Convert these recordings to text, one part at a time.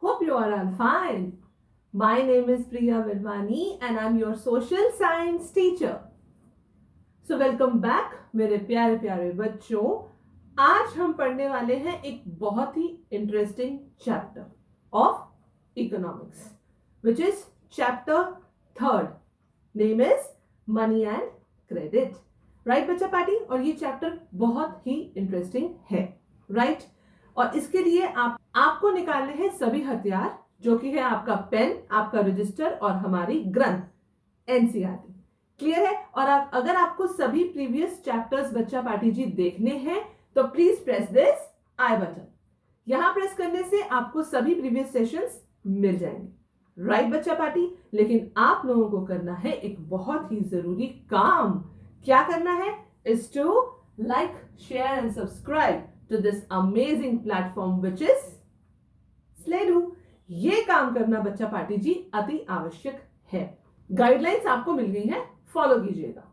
Hope you are all fine. My name is Priya Virmani and I'm your social science teacher. So welcome back मेरे प्यारे प्यारे बच्चों. आज हम पढ़ने वाले हैं एक बहुत ही interesting chapter of economics which is chapter 3rd. Name is money and credit. Right बच्चा पार्टी. और ये चैप्टर बहुत ही इंटरेस्टिंग है. राइट. और इसके लिए आपको निकालने हैं सभी हथियार, जो कि है आपका पेन, आपका रजिस्टर और हमारी ग्रंथ एनसीईआरटी. क्लियर है. और अगर आपको सभी प्रीवियस चैप्टर्स बच्चा पार्टी जी देखने हैं तो please press this I button. यहां प्रेस करने से आपको सभी प्रीवियस सेशंस मिल जाएंगे. राइट बच्चा पार्टी. लेकिन आप लोगों को करना है एक बहुत ही जरूरी काम. क्या करना है? Is to like, share and subscribe to this amazing platform which is Slido. ये काम करना बच्चा पार्टी जी अति आवश्यक है. गाइडलाइंस आपको मिल गई है, फॉलो कीजिएगा.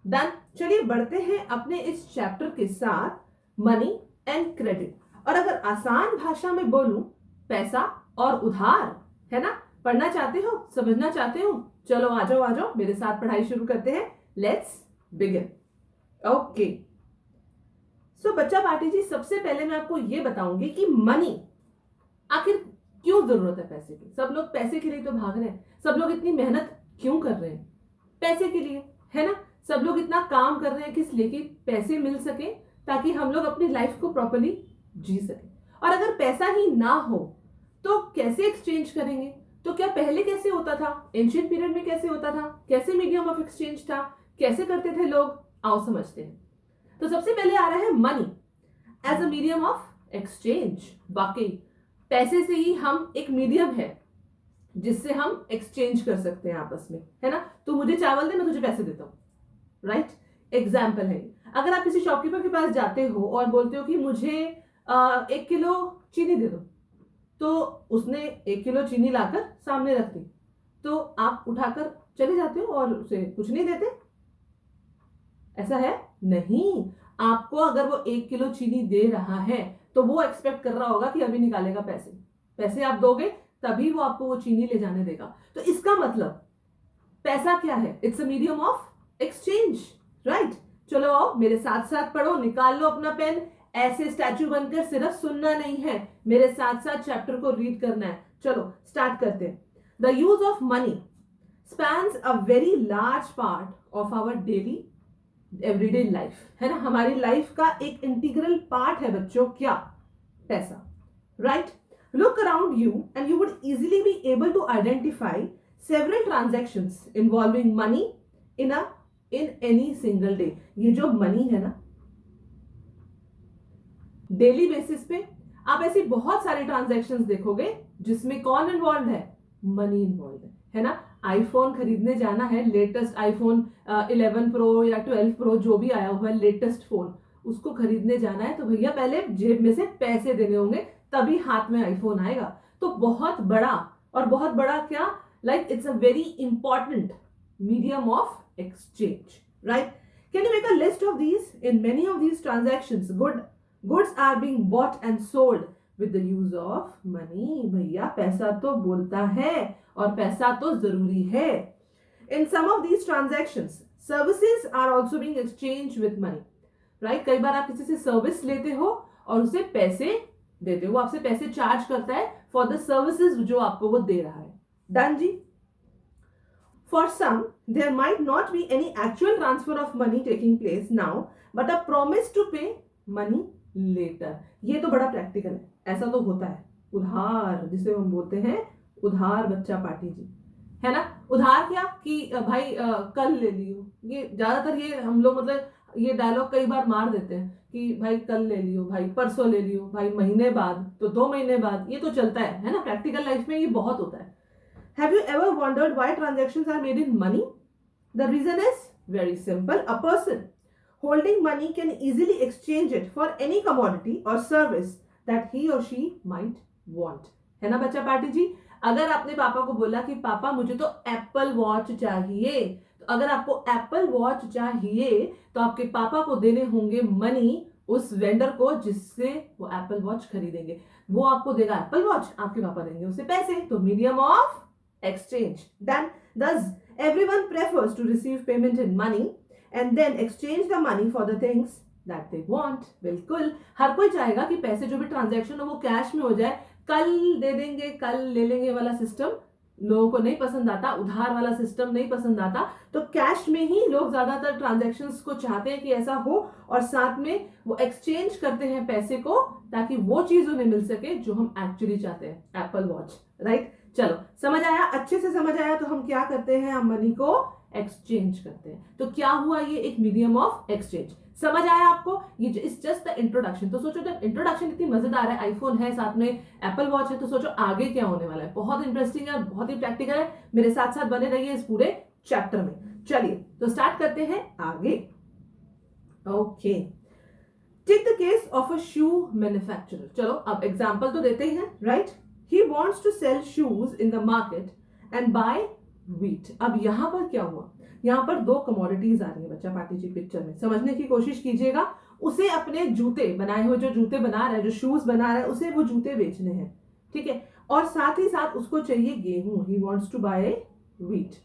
डन. चलिए बढ़ते हैं अपने इस चैप्टर के साथ, मनी एंड क्रेडिट. और अगर आसान भाषा में बोलूं, पैसा और उधार, है ना. पढ़ना चाहते हो, समझना चाहते हो? चलो आ जाओ मेरे साथ पढ़ाई शुरू करते हैं. Let's begin. ओके. सो बच्चा पार्टी जी, सबसे पहले मैं आपको यह बताऊंगी कि मनी आखिर क्यों जरूरत है पैसे की. सब लोग पैसे के लिए तो भाग रहे हैं. सब लोग इतनी मेहनत क्यों कर रहे हैं? पैसे के लिए, है ना. सब लोग इतना काम कर रहे हैं किस लिए? कि पैसे मिल सके ताकि हम लोग अपनी लाइफ को प्रॉपर्ली जी सके. और अगर पैसा ही ना हो तो कैसे एक्सचेंज करेंगे? तो क्या पहले कैसे होता था? एंशिएंट पीरियड में कैसे होता था? कैसे मीडियम ऑफ एक्सचेंज था? कैसे करते थे लोग? आओ समझते हैं. तो सबसे पहले आ रहा है money as a medium of exchange. वाकई पैसे से ही हम एक मीडियम है जिससे हम एक्सचेंज कर सकते हैं आपस में, है ना. तू मुझे चावल दे, मैं तुझे पैसे देता हूं. राइट. एग्जाम्पल है, अगर आप किसी शॉपकीपर के पास जाते हो और बोलते हो कि मुझे 1 किलो चीनी दे दो, तो उसने 1 किलो चीनी लाकर सामने रख दी, तो आप उठाकर चले जाते हो और उसे कुछ नहीं देते. ऐसा है नहीं. आपको अगर वो 1 किलो चीनी दे रहा है तो वो एक्सपेक्ट कर रहा होगा कि अभी निकालेगा पैसे. पैसे आप दोगे तभी वो आपको वो चीनी ले जाने देगा. तो इसका मतलब पैसा क्या है? It's a medium of exchange. Right. चलो आओ मेरे साथ साथ पढ़ो. निकाल लो अपना पेन. ऐसे स्टैचू बनकर सिर्फ सुनना नहीं है, मेरे साथ साथ चैप्टर को रीड करना है. चलो स्टार्ट करते हैं. The use of money spans a very large part of our daily everyday life, है ना. हमारी लाइफ का एक इंटीग्रल पार्ट है बच्चों. क्या? पैसा. Right. Look around you and you would easily be able to identify several transactions involving money in any single day. ये जो मनी है ना, डेली बेसिस पे आप ऐसी बहुत सारे ट्रांजैक्शंस देखोगे जिसमें कौन इन्वॉल्व है? मनी इन्वॉल्व है ना. आईफोन खरीदने जाना है, लेटेस्ट आईफोन 11 प्रो या 12 प्रो जो भी आया हुआ है लेटेस्ट फोन, उसको खरीदने जाना है तो भैया पहले जेब में से पैसे देने होंगे, तभी हाथ में आईफोन आएगा. तो बहुत बड़ा, और बहुत बड़ा क्या, like it's a very important medium of exchange. Right. Can you make a list of these? In many of these transactions goods are being bought and sold with the use of money. भैया पैसा तो बोलता है और पैसा तो जरूरी है. In some of these transactions services are also being exchange with money. Right. कई बार आप किसी से सर्विस लेते हो और उसे पैसे देते हो, वो आपसे पैसे चार्ज करता है फॉर द सर्विसेज जो आपको वो दे रहा है. डन जी. For some, there might not be any actual transfer of money taking place now, but a promise to pay money later. ये तो बड़ा प्रैक्टिकल है. ऐसा तो होता है. उधार, जिसे हम बोलते हैं उधार बच्चा पार्टी जी, है ना. उधार क्या कि भाई कल ले लियो. ये ज्यादातर ये हम लोग मतलब ये डायलॉग कई बार मार देते हैं कि भाई कल ले लियो, भाई परसों ले लियो, भाई महीने बाद, तो 2 महीने बाद. ये तो चलता है ना. प्रैक्टिकल लाइफ में ये बहुत होता है. Have you ever wondered why transactions are made in money? The reason is very simple. A person holding money can easily exchange it for any commodity or service that he or she might want. है ना बच्चा party जी. अगर आपने पापा को बोला कि पापा मुझे तो एप्पल वॉच चाहिए, तो अगर आपको एप्पल वॉच चाहिए तो आपके पापा को देने होंगे मनी उस वेंडर को जिससे वो एप्पल वॉच खरीदेंगे। वो आपको देगा एप्पल वॉच, आपके पापा देंगे उसे पैसे, तो medium of exchange. Then, thus, everyone prefers to receive payment in money and then exchange the money for the things that they want. बिल्कुल हर कोई चाहेगा कि पैसे जो भी ट्रांजैक्शन हो वो कैश में हो जाए, कल दे देंगे कल ले लेंगे वाला सिस्टम लोगों को नहीं पसंद आता, उधार वाला सिस्टम नहीं पसंद आता, तो कैश में ही लोग ज्यादातर ट्रांजैक्शंस को चाहते हैं कि ऐसा हो, और साथ में वो एक्सचेंज करते हैं पैसे को ताकि वो चीज उन्हें मिल सके जो हम एक्चुअली चाहते हैं, एप्पल वॉच, राइट। चलो समझ आया, अच्छे से समझ आया, तो हम क्या करते हैं, हम मनी को एक्सचेंज करते हैं। तो क्या हुआ, ये एक मीडियम ऑफ एक्सचेंज। समझ आया आपको, ये इज जस्ट द इंट्रोडक्शन। तो सोचो जब इंट्रोडक्शन इतनी मजेदार है, आईफोन है साथ में एप्पल वॉच है, तो सोचो आगे क्या होने वाला है। बहुत इंटरेस्टिंग है, बहुत ही प्रैक्टिकल है, मेरे साथ साथ बने रहिए इस पूरे चैप्टर में। चलिए तो स्टार्ट करते हैं आगे। Okay, take the case of a shoe manufacturer. चलो अब एग्जांपल तो देते हैं, right. He wants to sell shoes in the market and buy wheat. अब यहां पर क्या हुआ, यहां पर दो कमोडिटीज आ रही है बच्चा पार्टी जी पिक्चर में, समझने की कोशिश कीजिएगा। उसे अपने जूते बनाए हुए, जो जूते बना रहा है, जो शूज बना रहा है, उसे वो जूते बेचने हैं, ठीक है। और साथ ही साथ उसको चाहिए गेहूं, he wants to buy wheat.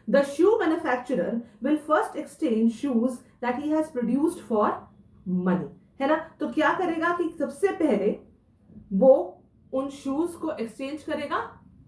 The shoe manufacturer will first exchange shoes that he has produced for money, है ना। तो क्या करेगा कि सबसे पहले वो उन शूज को एक्सचेंज करेगा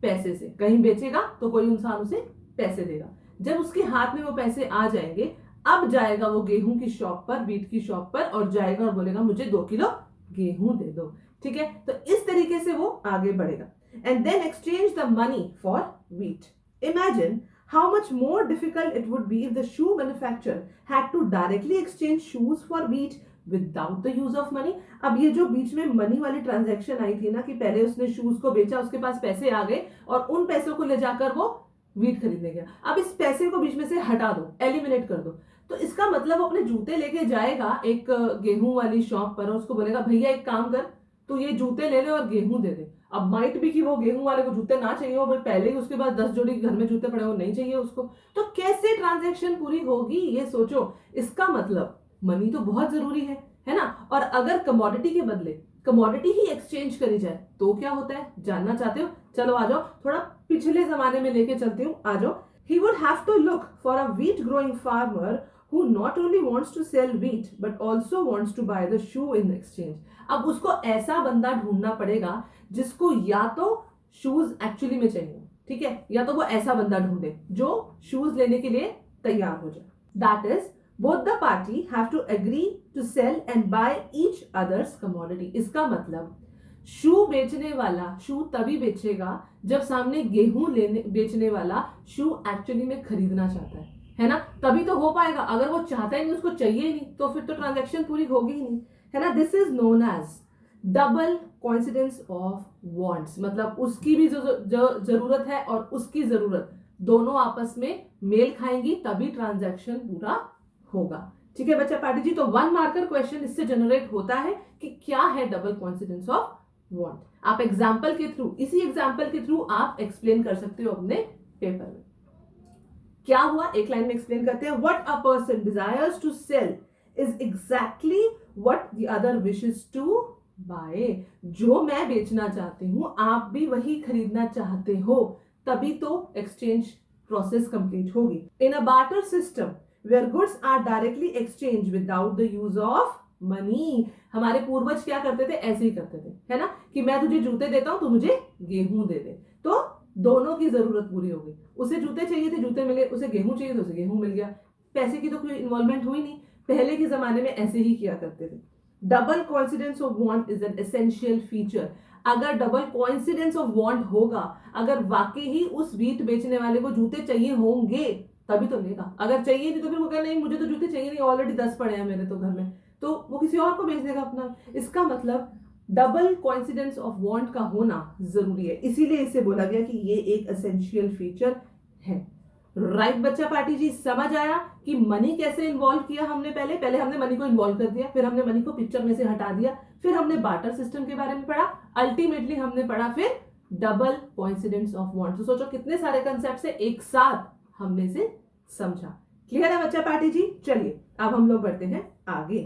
पैसे से, कहीं बेचेगा तो कोई इंसान उसे पैसे देगा। जब उसके हाथ में वो पैसे आ जाएंगे, अब जाएगा वो गेहूं की शॉप पर, वीट की शॉप पर, और जाएगा और बोलेगा मुझे 2 किलो गेहूं दे दो, ठीक है। तो इस तरीके से वो आगे बढ़ेगा। And then exchange the money for wheat. Imagine how much more difficult it would be if the shoe manufacturer had to directly exchange shoes for wheat without the use of money. अब ये जो बीच में money वाली transaction आई थी ना, कि पहले उसने शूज को बेचा, उसके पास पैसे आ गए और उन पैसों को ले जाकर वो वीट खरीदने गया। अब इस पैसे को बीच में से हटा दो, एलिमिनेट कर दो, तो इसका मतलब वो अपने जूते लेके जाएगा एक गेहूं वाली शॉप पर और उसको बोलेगा भैया एक काम कर, तू ये जूते ले ले और गेहूं दे दे। अब माइट भी कि वो गेहूं वाले को जूते ना चाहिए हो, पहले ही उसके बाद 10 जोड़ी घर में जूते पड़े हो, नहीं चाहिए उसको, तो कैसे ट्रांजैक्शन पूरी होगी, ये सोचो। इसका मतलब मनी तो बहुत जरूरी है ना। और अगर कमोडिटी के बदले कमोडिटी ही एक्सचेंज करी जाए तो क्या होता है, जानना चाहते हो? चलो आ जाओ, थोड़ा पिछले जमाने में लेके चलती हूँ, आ जाओ। He would have to look for a wheat growing farmer who not only wants to sell wheat but also wants to buy the shoe in exchange. अब उसको ऐसा बंदा ढूंढना पड़ेगा जिसको या तो शूज एक्चुअली में चाहिए, ठीक है, या तो वो ऐसा बंदा ढूंढे जो शूज लेने के लिए तैयार हो जाए। That is both the party have to agree to sell and buy each other's commodity. इसका मतलब शू बेचने वाला शू तभी बेचेगा जब सामने गेहूं लेने बेचने वाला शू एक्चुअली में खरीदना चाहता है ना, तभी तो हो पाएगा। अगर वो चाहता ही नहीं, उसको चाहिए नहीं, तो फिर तो ट्रांजैक्शन पूरी होगी ही नहीं, है ना। This is known as double coincidence of wants. मतलब उसकी भी जो जरूरत है और उसकी जरूरत दोनों आपस में मेल खाएंगी, तभी ट्रांजैक्शन पूरा होगा, ठीक है बच्चा पार्टी जी। तो 1 मार्कर क्वेश्चन इससे जनरेट होता है कि क्या है डबल कोइंसिडेंस ऑफ वांट। आप एग्जांपल के थ्रू, इसी एग्जांपल के थ्रू आप एक्सप्लेन कर सकते हो अपने पेपर में। क्या हुआ, एक लाइन में एक्सप्लेन करते हैं। What a person desires to sell is exactly what the other wishes to buy. जो मैं बेचना चाहती हूं आप भी वही खरीदना चाहते हो, तभी तो एक्सचेंज प्रोसेस कंप्लीट होगी। In a barter system where goods are directly exchanged without the use of money. हमारे पूर्वज क्या करते थे, ऐसे ही करते थे, है ना, कि मैं तुझे जूते देता हूं, तो मुझे गेहूं दे दे, तो दोनों की जरूरत पूरी हो गई। उसे जूते चाहिए थे, जूते मिले, उसे गेहूं चाहिए तो उसे गेहूं मिल गया। पैसे की तो कोई इन्वॉल्वमेंट हुई नहीं, पहले के जमाने में ऐसे ही किया करते थे। Double coincidence of want is an essential feature. अगर डबल कोइंसिडेंस ऑफ वांट होगा, अगर वाकई ही उस वीट बेचने वाले को जूते चाहिए होंगे तभी तो लेगा, अगर चाहिए नहीं तो फिर वो कहे नहीं मुझे तो जूते चाहिए नहीं, ऑलरेडी 10 पड़े हैं मेरे तो घर में, तो वो किसी और को बेच देगा अपना। इसका मतलब डबल कोइंसिडेंस ऑफ वांट का होना जरूरी है, इसीलिए इसे बोला गया कि ये एक एसेंशियल फीचर है। राइट बच्चा पार्टी जी, समझ आया कि मनी कैसे इन्वॉल्व किया हमने। पहले हमने मनी को इन्वॉल्व कर दिया, फिर हमने मनी को पिक्चर में से हटा दिया, फिर हमने बार्टर सिस्टम के बारे में पढ़ा, अल्टीमेटली हमने पढ़ा फिर डबल कोइंसिडेंस ऑफ वांट। तो सोचो कितने सारे कंसेप्ट से एक साथ हमने से समझा। क्लियर है बच्चा पार्टी जी? चलिए अब हम लोग बढ़ते हैं आगे।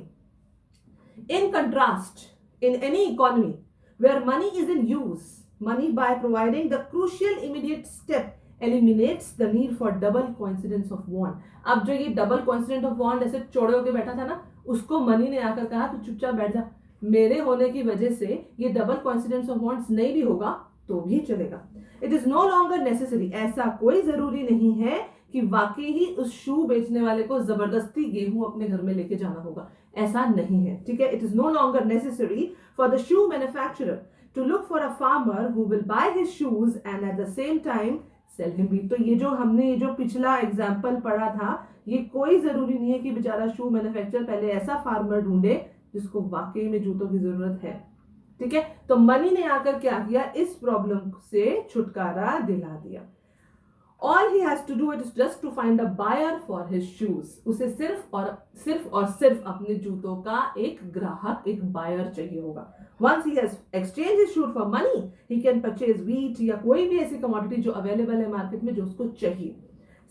In contrast, in any economy where money is in use, money by providing the crucial immediate step eliminates the need for double coincidence of want. अब जो ये डबल coincidence of want ऐसे चौड़े होके बैठा था ना, उसको मनी ने आकर कहा तू चुपचाप बैठ जा, मेरे होने की वजह से ये डबल coincidence of wants नहीं भी होगा तो भी चलेगा. It is no longer necessary. ऐसा कोई जरूरी नहीं है कि वाकई ही उस शू बेचने वाले को जबरदस्ती गेहूं अपने घर में लेके जाना होगा. ऐसा नहीं है, ठीक है. It is no longer necessary for the shoe manufacturer to look for a farmer who will buy his shoes and at the same time sell him wheat. तो ये जो हमने ये जो पिछला एग्जाम्पल पढ़ा था, ये कोई जरूरी नहीं है कि बेचारा शू मैन्युफैक्चरर पहले ऐसा फार्मर ढूंढे जिसको वाकई में जूतों की जरूरत है, ठीक है. तो मनी ने आकर क्या किया, इस प्रॉब्लम से छुटकारा दिला दिया. All he has to do is just to find a buyer for his shoes. उसे सिर्फ और सिर्फ अपने जूतों का एक ग्राहक, एक बायर चाहिए होगा. Once he has exchanged his shoe for money, he can purchase wheat या कोई भी ऐसी कमोडिटी जो अवेलेबल है मार्केट में जो उसको चाहिए.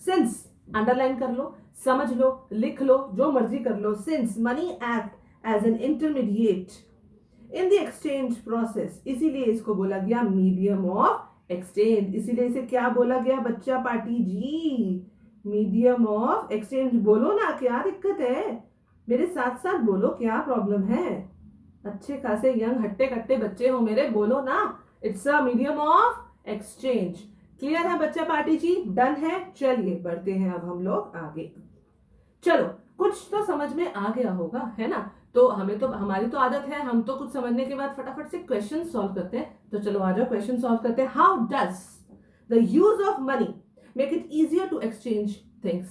Since अंडरलाइन कर लो, समझ लो, लिख लो, जो मर्जी कर लो. Since money act as an intermediate in the exchange process, इसीलिए इसको बोला गया medium of exchange. इसीलिए इसे क्या बोला गया बच्चा पार्टी जी, मीडियम ऑफ एक्सचेंज. बोलो ना, क्या दिक्कत है, मेरे साथ साथ बोलो, क्या प्रॉब्लम है. अच्छे खासे यंग हट्टे कट्टे बच्चे हो मेरे, बोलो ना. It's a medium of exchange. Clear है बच्चा पार्टी जी, डन है. चलिए बढ़ते हैं अब हम लोग आगे. चलो कुछ तो समझ में आ गया होगा, है ना. तो हमारी तो आदत है, हम तो कुछ समझने के बाद फटाफट से क्वेश्चन सॉल्व करते हैं. तो चलो आ जाओ क्वेश्चन सॉल्व करते हैं. How does the use of money make it easier to exchange things.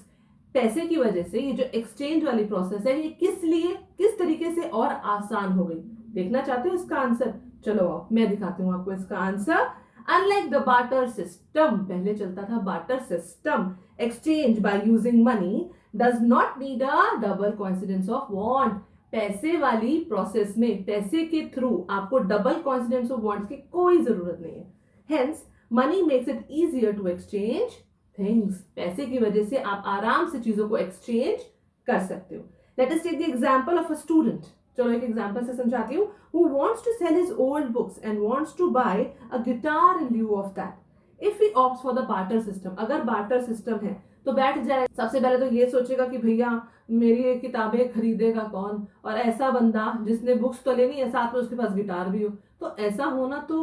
पैसे की वजह से ये जो एक्सचेंज वाली प्रोसेस है, ये किस तरीके से और आसान हो गई. देखना चाहते हो इसका आंसर? चलो आओ मैं दिखाती हूँ आपको इसका answer. Unlike the barter system, पहले चलता था barter system, exchange by using money does not need a double coincidence of want. पैसे वाली प्रोसेस में पैसे के थ्रू आपको डबल कोइंसिडेंस ऑफ वांट्स की कोई जरूरत नहीं है. Hence money makes it easier to exchange things. पैसे की वजह से आप आराम से चीजों को एक्सचेंज कर सकते हो. Let us take the example of a student. चलो एक एग्जांपल से समझाती हूँ. Who wants to sell his old books and wants to buy a guitar in lieu of that. If he opts for the barter system, अगर barter system है तो बैठ जाए. सबसे पहले तो ये सोचेगा कि भैया मेरी किताबें खरीदेगा कौन, और ऐसा बंदा जिसने बुक्स तो लेनी है साथ में उसके पास गिटार भी हो, तो ऐसा होना तो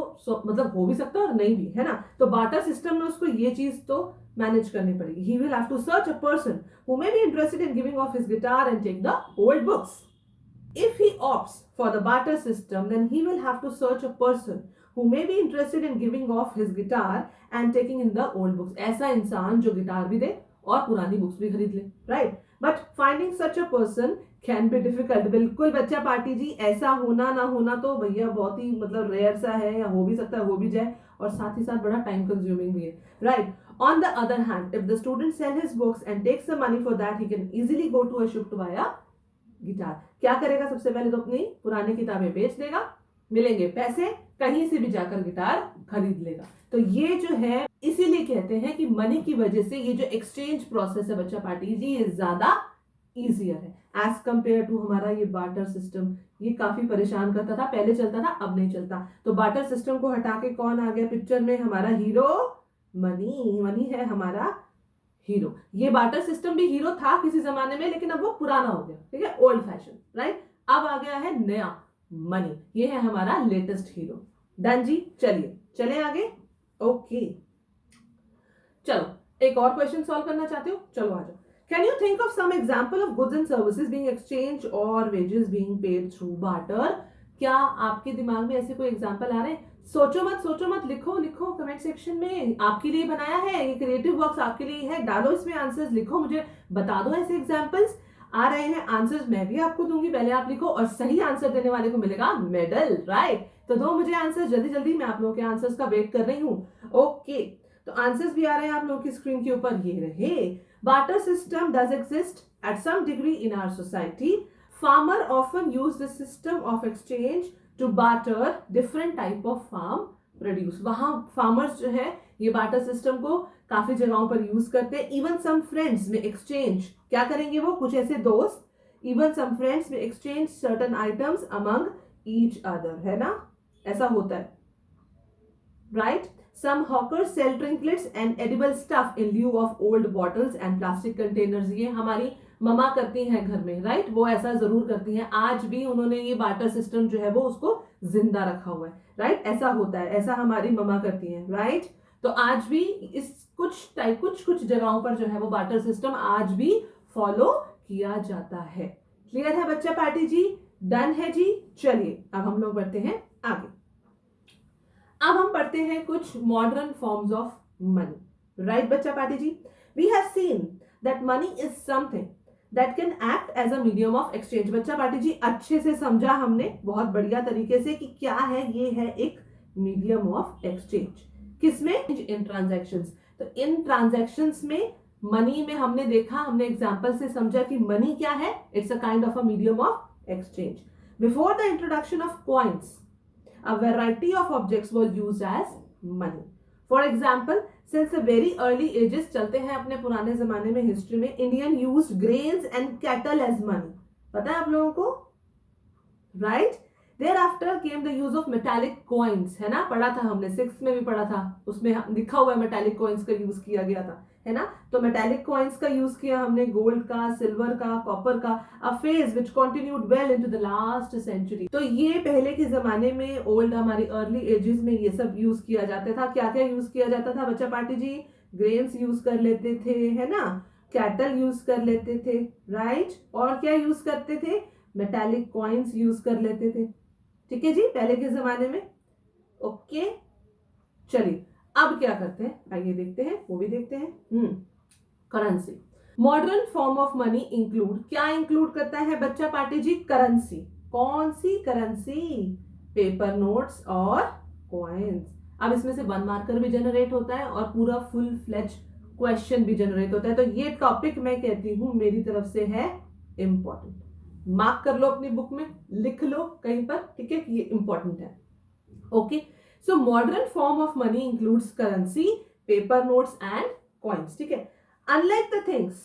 मतलब हो भी सकता है और नहीं भी, है ना. तो बार्टर सिस्टम में उसको ये चीज तो मैनेज करनी पड़ेगी. He will have to search a person who may be interested in giving off his guitar and take the old books. If he opts for the barter system, then he will have to search a person who may be interested in giving off his guitar and taking in the old books. ऐसा इंसान जो guitar भी दे और पुरानी books भी खरीद ले, right? But finding such a person can be difficult. बिल्कुल बच्चा पार्टी जी, ऐसा होना ना होना तो भैया बहुत ही मतलब रेयर सा है, या हो भी सकता है, हो भी जाए, और साथ ही साथ बड़ा टाइम कंज्यूमिंग भी है, right? On the other hand, if the student sells his books and takes the money for that, he can easily go to a shop to buy a guitar. क्या करेगा, सबसे पहले तो अपनी पुरानी किताबें बेच देगा, मिलेंगे पैसे, कहीं से भी जाकर गिटार खरीद लेगा. तो ये जो है, इसीलिए कहते हैं कि मनी की वजह से ये जो एक्सचेंज प्रोसेस है बच्चा पार्टी जी, ये ज्यादा इजियर है एज कंपेयर टू हमारा ये बार्टर सिस्टम. ये काफी परेशान करता था, पहले चलता था, अब नहीं चलता. तो बार्टर सिस्टम को हटा के कौन आ गया पिक्चर में, हमारा हीरो मनी. मनी है हमारा हीरो. ये बार्टर सिस्टम भी हीरो था किसी जमाने में, लेकिन अब वो पुराना हो गया, ठीक है, ओल्ड फैशन, राइट. अब आ गया है नया मनी, ये है हमारा लेटेस्ट हीरो. डन जी, चलिए चले आगे. ओके चलो एक और क्वेश्चन सॉल्व करना चाहते हो? चलो आ जाओ. Can you think of some example of goods and services being exchange or wages being paid through barter. क्या आपके दिमाग में ऐसे कोई एग्जांपल आ रहे हैं? सोचो मत, लिखो कमेंट सेक्शन में. आपके लिए बनाया है ये क्रिएटिव वर्क्स, आपके लिए है. डालो इसमें आंसर्स, लिखो, मुझे बता दो ऐसे एग्जांपल्स. आ रहे हैं आंसर्स, मैं भी आपको दूंगी, पहले आप लिखो और सही आंसर देने वाले को मिलेगा मेडल, राइट. तो दो मुझे आंसर जल्दी, मैं आप लोगों के आंसर्स का वेट कर रही हूँ. ओके तो आंसर्स भी आ रहे हैं आप लोगों की स्क्रीन के ऊपर, ये रहे. Barter system does exist at some degree in our society. Farmer often use this system of exchange to barter different type of farm produce. वहां फार्मर्स जो है ये बार्टर सिस्टम को काफी जगहों पर यूज करते हैं. इवन सम फ्रेंड्स में एक्सचेंज क्या करेंगे, वो कुछ ऐसे दोस्त इवन सम फ्रेंड्स में exchange certain items among each other, है ना, ऐसा होता है, right. Some hawkers sell trinkets and edible stuff in lieu of old bottles and plastic containers. ये हमारी ममा करती हैं घर में, राइट, वो ऐसा जरूर करती हैं. आज भी उन्होंने ये बार्टर सिस्टम जो है वो उसको जिंदा रखा हुआ है, राइट. ऐसा होता है, ऐसा हमारी ममा करती हैं, राइट. तो आज भी इस कुछ जगहों पर जो है वो बार्टर सिस्टम आज भी फॉलो किया जाता है. क्लियर है बच्चा पार्टी जी? डन है जी. चलिए अब हम लोग बढ़ते हैं आगे. अब हम पढ़ते हैं कुछ modern forms of money, right बच्चा पार्टी जी. We have seen that money is something that can act as a medium of exchange. बच्चा पार्टी जी अच्छे से समझा हमने बहुत बढ़िया तरीके से कि क्या है, ये है एक मीडियम ऑफ एक्सचेंज. किसमें? इन ट्रांजैक्शंस. तो इन ट्रांजैक्शंस में मनी में हमने देखा, हमने एग्जांपल से समझा कि मनी क्या है, it's a kind of a medium of exchange. Before the introduction of coins a variety of objects was used as money. For example, since the very early ages, चलते हैं अपने पुराने जमाने में हिस्ट्री में, Indian used grains and cattle as money. पता है आप लोगों को, right? Thereafter came the use of metallic coins, है ना, पढ़ा था हमने, 6th में भी पढ़ा था, उसमें लिखा हुआ है metallic coins का यूज किया गया था, है ना. तो मेटालिक कॉइन्स का यूज किया हमने, गोल्ड का, सिल्वर का, कॉपर का, a phase which continued well into the last century. तो ये पहले के जमाने में, ओल्ड हमारी अर्ली एजेस में ये सब यूज किया जाता था. क्या क्या यूज किया जाता था बच्चा पार्टी जी? ग्रेन्स यूज कर लेते थे, है ना, कैटल यूज कर लेते थे, राइट. और क्या यूज करते थे? मेटालिक कॉइन्स यूज कर लेते थे. ठीक है जी, पहले के जमाने में. ओके, चलिए अब क्या करते हैं, आइए देखते हैं, वो भी देखते हैं. Currency. Modern form of money include, क्या इंक्लूड करता है बच्चा पार्टी जी? करेंसी. कौन सी करेंसी? पेपर नोट्स और कॉइन्स. अब इसमें से 1 मार्कर भी जनरेट होता है और पूरा फुल फ्लेज क्वेश्चन भी जनरेट होता है. तो ये टॉपिक मैं कहती हूं मेरी तरफ से है इंपॉर्टेंट. मार्क कर लो अपनी बुक में, लिख लो कहीं पर, ठीक है, ये इंपॉर्टेंट है. Okay. So modern form of money includes currency, paper notes and coins. ठीक है. Unlike the things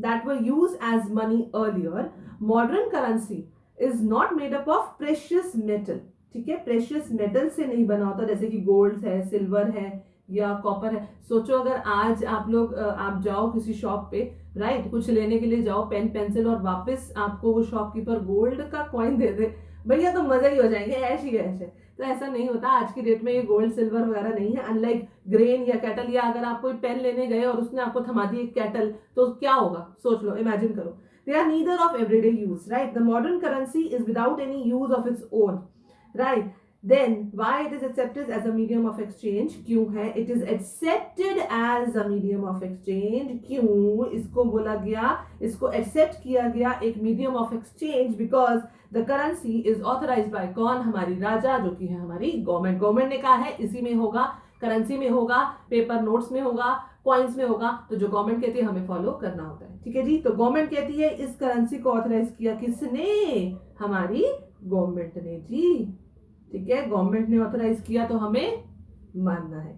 that were used as money earlier, modern currency is not made up of precious metal. ठीक है, precious metal से नहीं बना होता, जैसे कि गोल्ड है, सिल्वर है या कॉपर है. सोचो अगर आज आप जाओ किसी शॉप पे, राइट, कुछ लेने के लिए जाओ, पेन पेंसिल, और वापस आपको वो शॉपकीपर गोल्ड का कॉइन दे दे, भैया तो मजा ही हो जाएंगे, ऐश ही ऐश है. तो ऐसा नहीं होता आज की डेट में, ये गोल्ड सिल्वर वगैरह नहीं है. अनलाइक ग्रेन या कैटल, या अगर आप कोई पेन लेने गए और उसने आपको थमा दी एक कैटल, तो क्या होगा, सोच लो, इमेजिन करो. They are neither of everyday use, right. The modern currency is without any use of its own, right. Then why it is accepted as a medium of exchange? क्यों है it is accepted as a medium of exchange? क्यों इसको बोला गया, इसको accept किया गया एक medium of exchange? Because the currency is authorized by कौन? हमारी राजा, जो कि है हमारी गवर्नमेंट. गवर्नमेंट ने कहा है इसी में होगा, करेंसी में होगा, पेपर नोट्स में होगा, कॉइन्स में होगा. तो जो गवर्नमेंट कहती है हमें फॉलो करना होता है. ठीक है जी. तो गवर्नमेंट कहती है, इस करेंसी को ऑथराइज किया किसने? हमारी गवर्नमेंट ने जी. ठीक है, गवर्नमेंट ने ऑथराइज किया तो हमें मानना है.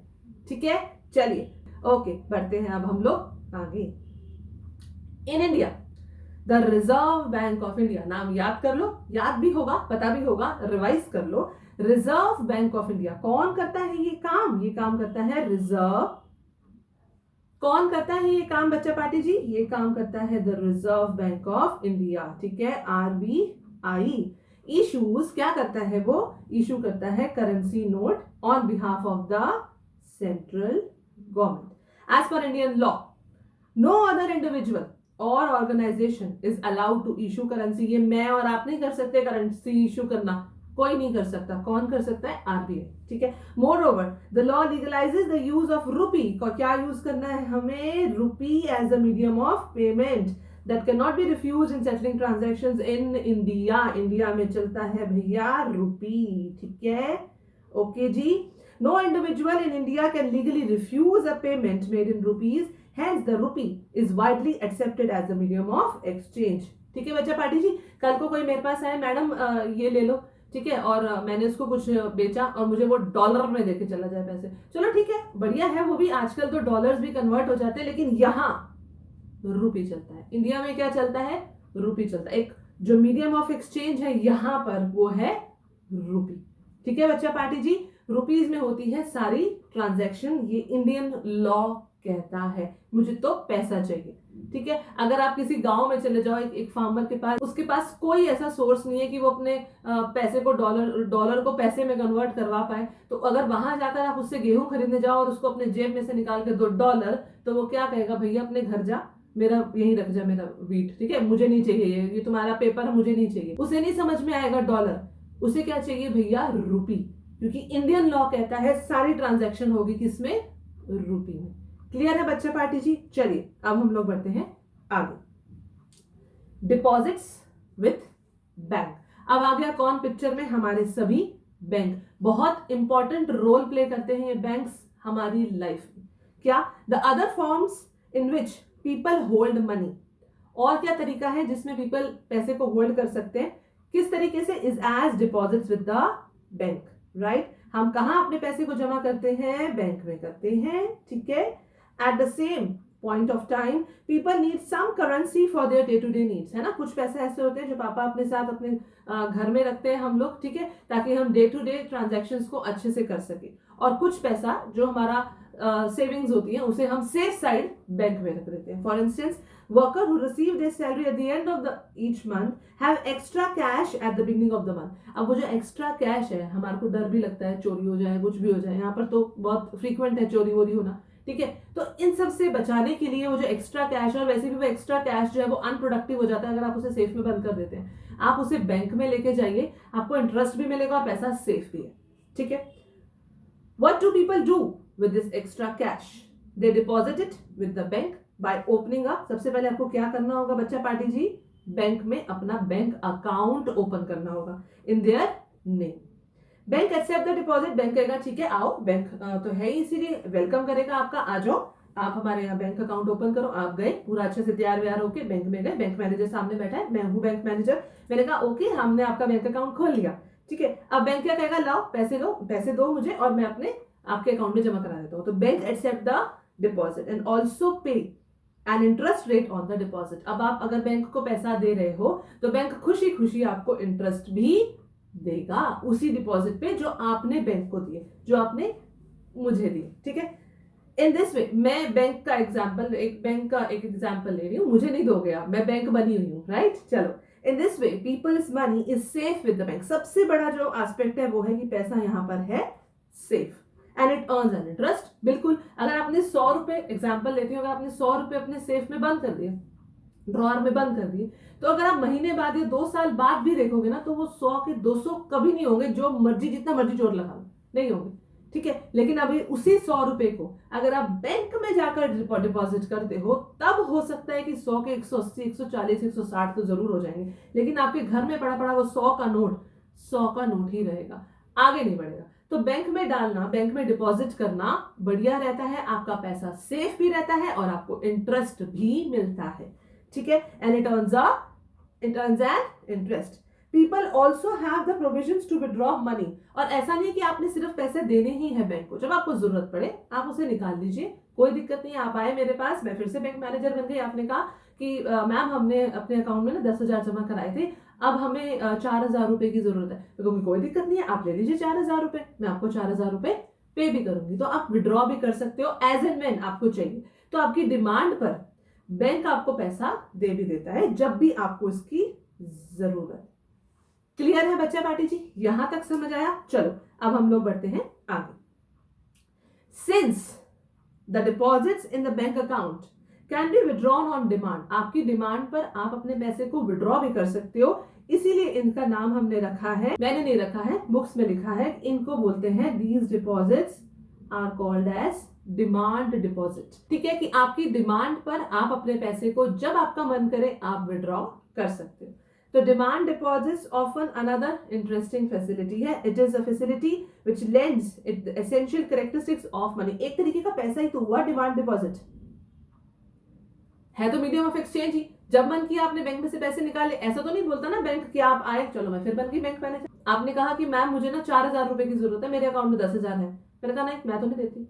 ठीक है, चलिए ओके, बढ़ते हैं अब हम लोग आगे. In India the reserve bank of India, नाम याद कर लो, याद भी होगा, पता भी होगा, रिवाइज कर लो. रिजर्व बैंक ऑफ इंडिया कौन करता है ये काम? ये काम करता है रिजर्व. कौन करता है ये काम बच्चा पार्टी जी? ये काम करता है the reserve bank of India. ठीक है, RBI. इशूज क्या करता है? वो इशू करता है currency note on behalf of the central government. As per Indian law, no other individual or organisation is allowed to issue currency. ये मैं और आप नहीं कर सकते करेंसी इशू करना, कोई नहीं कर सकता. कौन कर सकता है? RBI. ठीक है. Moreover the law legalises the use of rupee. क्या यूज करना है हमें? Rupee as a medium of payment that cannot be refused in settling transactions in India. India में चलता है भैया रुपी. ठीक है, ओके जी. No individual in India can legally refuse a payment made in rupees. Hence the rupee is widely accepted as a medium of exchange. ठीक है बच्चा पार्टी जी. कल को कोई मेरे पास आए, मैडम ये ले लो, ठीक है, और मैंने उसको कुछ बेचा और मुझे वो डॉलर में देके चला जाए पैसे, चलो ठीक है, बढ़िया है. वो भी आजकल तो डॉलर्स भी कन्वर्ट हो जाते हैं, लेकिन यहाँ रूपी चलता है. इंडिया में क्या चलता है? रूपी चलता है. एक जो मीडियम ऑफ एक्सचेंज है यहाँ पर वो है रुपी। ठीक है बच्चा पार्टी जी, रुपीज में होती है सारी ट्रांजैक्शन, ये इंडियन लॉ कहता है। मुझे तो पैसा चाहिए। ठीक है, अगर आप किसी गांव में चले जाओ, एक फार्मर के पास, उसके पास कोई ऐसा सोर्स नहीं है कि वो अपने पैसे को डॉलर को पैसे में कन्वर्ट करवा पाए, तो अगर वहां जाकर आप उससे गेहूं खरीदने जाओ और उसको अपने जेब में से निकाल के $2, तो वो क्या कहेगा, भैया अपने घर जा, मेरा यहीं रख जा मेरा वीट, ठीक है, मुझे नहीं चाहिए ये तुम्हारा पेपर मुझे नहीं चाहिए। उसे नहीं समझ में आएगा डॉलर, उसे क्या चाहिए भैया, रुपी, क्योंकि इंडियन लॉ कहता है सारी ट्रांजैक्शन होगी किसमें, रुपी में। क्लियर है बच्चा पार्टी जी? चलिए अब हम लोग बढ़ते हैं आगे। Deposits with bank. अब आ गया कौन पिक्चर में, हमारे सभी बैंक। बहुत इंपॉर्टेंट रोल प्ले करते हैं ये बैंक्स हमारी लाइफ में। क्या? The other forms in which people hold money. और क्या तरीका है जिसमें पीपल पैसे को होल्ड कर सकते हैं, किस तरीके से, is as deposits with the bank, right. हम कहां अपने पैसे को जमा करते हैं, बैंक में करते हैं, ठीक है। At the same point of time people need some currency for their day to day needs, है ना। कुछ पैसे ऐसे होते हैं जो पापा अपने साथ अपने घर में रखते हैं हम लोग, ठीक है, ताकि हम डे टू डे ट्रांजैक्शंस को अच्छे से कर सके। और कुछ पैसा जो हमारा सेविंग्स होती है उसे हम सेफ साइड बैंक में रख देते हैं। For instance, worker who receive there salary eight the end of the each month have extra cash at the beginning of the month. अब वो जो एक्स्ट्रा कैश है, हमारे को डर भी लगता है चोरी हो जाए, कुछ भी हो जाए, यहाँ पर तो बहुत फ्रीक्वेंट है चोरी वोरी होना, ठीक है। तो इन सब से बचाने के लिए वो जो एक्स्ट्रा कैश, और वैसे भी वो एक्स्ट्रा कैश जो है वो अनप्रोडक्टिव हो जाता है अगर आप उसे सेफ में बंद कर देते हैं। आप उसे बैंक में लेके जाइए, आपको इंटरेस्ट भी मिलेगा और पैसा सेफ भी है, ठीक है। What do people do with this extra cash? They deposit it with the bank by opening up. सबसे पहले आपको क्या करना होगा बच्चा पार्टी जी, बैंक में अपना बैंक अकाउंट ओपन करना होगा in their name. Bank accept the deposit, bank कहेगा ठीक है आओ, बैंक तो है ही इसीलिए वेलकम करेगा आपका, आ जाओ आप हमारे यहाँ बैंक अकाउंट ओपन करो। आप गए पूरा अच्छे से तैयार व्यार होके बैंक में गए, बैंक मैनेजर सामने बैठा है, मैं हूँ बैंक मैनेजर, मैंने कहा ओके हमने आपका बैंक अकाउंट खोल लिया, ठीक है। अब बैंक क्या कहेगा, लाओ पैसे दो मुझे और मैं अपने आपके अकाउंट में जमा करा देता हूँ। तो bank accept the deposit and also pay an interest rate on the deposit. अब आप अगर बैंक को पैसा दे रहे हो तो बैंक खुशी खुशी आपको इंटरेस्ट भी देगा उसी डिपॉजिट पे जो आपने बैंक को दिए, जो आपने मुझे दिए, ठीक है। इन दिस वे, मैं बैंक का एग्जाम्पल ले रही हूँ, मुझे नहीं दोगे आप, मैं बैंक बनी हुई हूँ, राइट। चलो, in this way peoples money is safe with the bank. सबसे बड़ा जो एस्पेक्ट है वो है कि पैसा यहाँ पर है safe and it earns an interest. बिल्कुल, अगर आपने 100 रुपए, एग्जाम्पल लेती हूँ, अगर आपने 100 रुपए अपने सेफ में बंद कर दिए, ड्रॉअर में बंद कर दिए, तो अगर आप महीने बाद या 2 साल बाद भी देखोगे ना तो वो 100 के 200 कभी नहीं होंगे, जो मर्जी जितना मर्जी जोर लगा लो नहीं होंगे, ठीक है। लेकिन अभी उसी 100 रुपए को अगर आप बैंक में जाकर डिपॉजिट करते हो तब हो सकता है कि 100 के 180, 140, 160 तो जरूर हो जाएंगे, लेकिन आपके घर में पड़ा पड़ा वो 100 का नोट ही रहेगा, आगे नहीं बढ़ेगा। तो बैंक में डालना, बैंक में डिपॉजिट करना बढ़िया रहता है, आपका पैसा सेफ भी रहता है और आपको इंटरेस्ट भी मिलता है, ठीक है। And it earns an interest. People also have the provisions to withdraw money. और ऐसा नहीं कि आपने सिर्फ पैसे देने ही है बैंक को, जब आपको जरूरत पड़े आप उसे निकाल लीजिए, कोई दिक्कत नहीं है। आप आए मेरे पास, मैं फिर से बैंक मैनेजर बन गई, आपने कहा कि मैम हमने अपने अकाउंट में ना 10,000 जमा कराए थे, अब हमें 4,000 रुपए की जरूरत है, तो कोई दिक्कत नहीं है, आप ले लीजिए 4,000 रुपए, मैं आपको 4,000 रुपए पे भी करूंगी। तो आप विड्रॉ भी कर सकते हो एज एंड व्हेन आपको चाहिए। तो आपकी डिमांड पर बैंक आपको पैसा दे भी देता है जब भी आपको इसकी जरूरत। क्लियर है बच्चा पार्टी जी? यहां तक समझ आया? चलो अब हम लोग बढ़ते हैं आगे। Since the deposits in the bank account can be withdrawn on demand, आपकी डिमांड पर आप अपने पैसे को विड्रॉ भी कर सकते हो, इसीलिए इनका नाम हमने रखा है, मैंने नहीं रखा है, बुक्स में लिखा है, इनको बोलते हैं these deposits are called as demand deposit, ठीक है। कि आपकी डिमांड पर आप अपने पैसे को जब आपका मन करे आप विड्रॉ कर सकते हो। तो demand deposits offer another interesting facility है। It is a facility which lends it the essential characteristics of money. एक तरीके का पैसा ही तो हुआ डिमांड डिपॉजिट, है तो मीडियम ऑफ एक्सचेंज ही। जब मन किया आपने बैंक में से पैसे निकाले, ऐसा तो नहीं बोलता ना बैंक कि आप आए चलो मैं फिर बन गई बैंक मैनेजर। आपने कहा कि मैम मुझे ना 4,000 रुपए की जरूरत है, मेरे अकाउंट में 10,000 है, मैंने कहा नहीं मैं तो नहीं देती,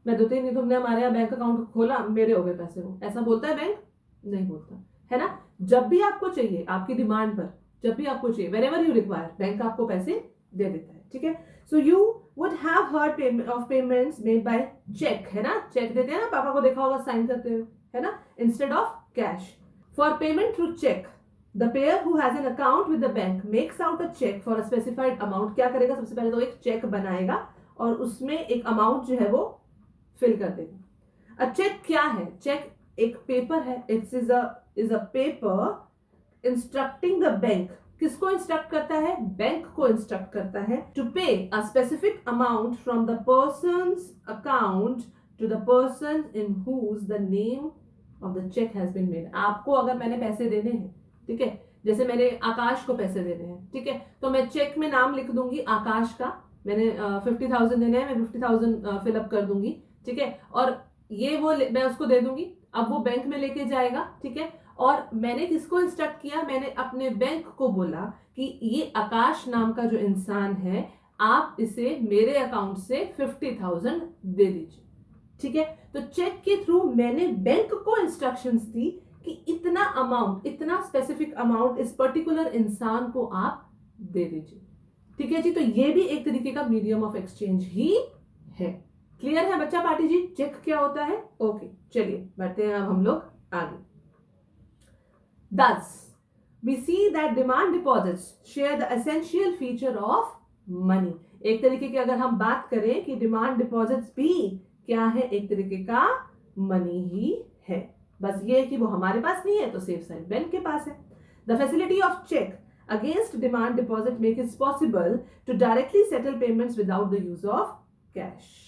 मैं देती नहीं, तुमने हमारे यहाँ बैंक अकाउंट खोला मेरे हो गए पैसे, वो ऐसा बोलता है बैंक? नहीं बोलता, है ना। जब भी आपको चाहिए, आपकी डिमांड पर जब भी आपको चाहिए, whenever you require, बैंक आपको पैसे दे देता है, ठीक है। So you would have heard of payments made by check, है ना, चेक देते हैं ना, पापा को देखा होगा साइन करते हुए, है ना, instead of cash. For payment through check, the payer who has an account with the bank makes out a check for a specified amount. क्या करेगा, सबसे पहले तो एक चेक बनाएगा और उसमें एक अमाउंट जो है वो फिल कर देगा। अ चेक क्या है, चेक एक पेपर है, it's is a paper instructing the bank. किसको इंस्ट्रक्ट करता है, बैंक को इंस्ट्रक्ट करता है to pay a specific amount from the person's account to the person in whose the name of the cheque has been made. आपको अगर मैंने पैसे देने हैं, ठीक है, जैसे मैंने आकाश को पैसे देने हैं, ठीक है, तो मैं चेक में नाम लिख दूंगी आकाश का, मैंने 50,000 देने हैं, मैं 50,000 फिलअप कर दूंगी, ठीक है, और ये वो मैं उसको दे दूंगी, अब वो बैंक में लेके जाएगा, ठीक है। और मैंने किसको इंस्ट्रक्ट किया, मैंने अपने बैंक को बोला कि ये आकाश नाम का जो इंसान है, आप इसे मेरे अकाउंट से 50,000 दे दीजिए, ठीक है। तो चेक के थ्रू मैंने बैंक को इंस्ट्रक्शंस दी कि इतना अमाउंट, इतना स्पेसिफिक अमाउंट इस पर्टिकुलर इंसान को आप दे दीजिए, ठीक है जी। तो ये भी एक तरीके का मीडियम ऑफ एक्सचेंज ही है। क्लियर है बच्चा पार्टी जी, चेक क्या होता है? ओके, चलिए बढ़ते हैं अब हम लोग आगे। Thus, we see that demand deposits share the essential feature of money. एक तरीके की अगर हम बात करें कि डिमांड डिपॉजिट्स भी क्या है, एक तरीके का मनी ही है, बस ये है कि वो हमारे पास नहीं है तो सेफ साइड बैंक के पास है। The facility of check against demand deposit makes it possible to directly settle payments without the use of cash.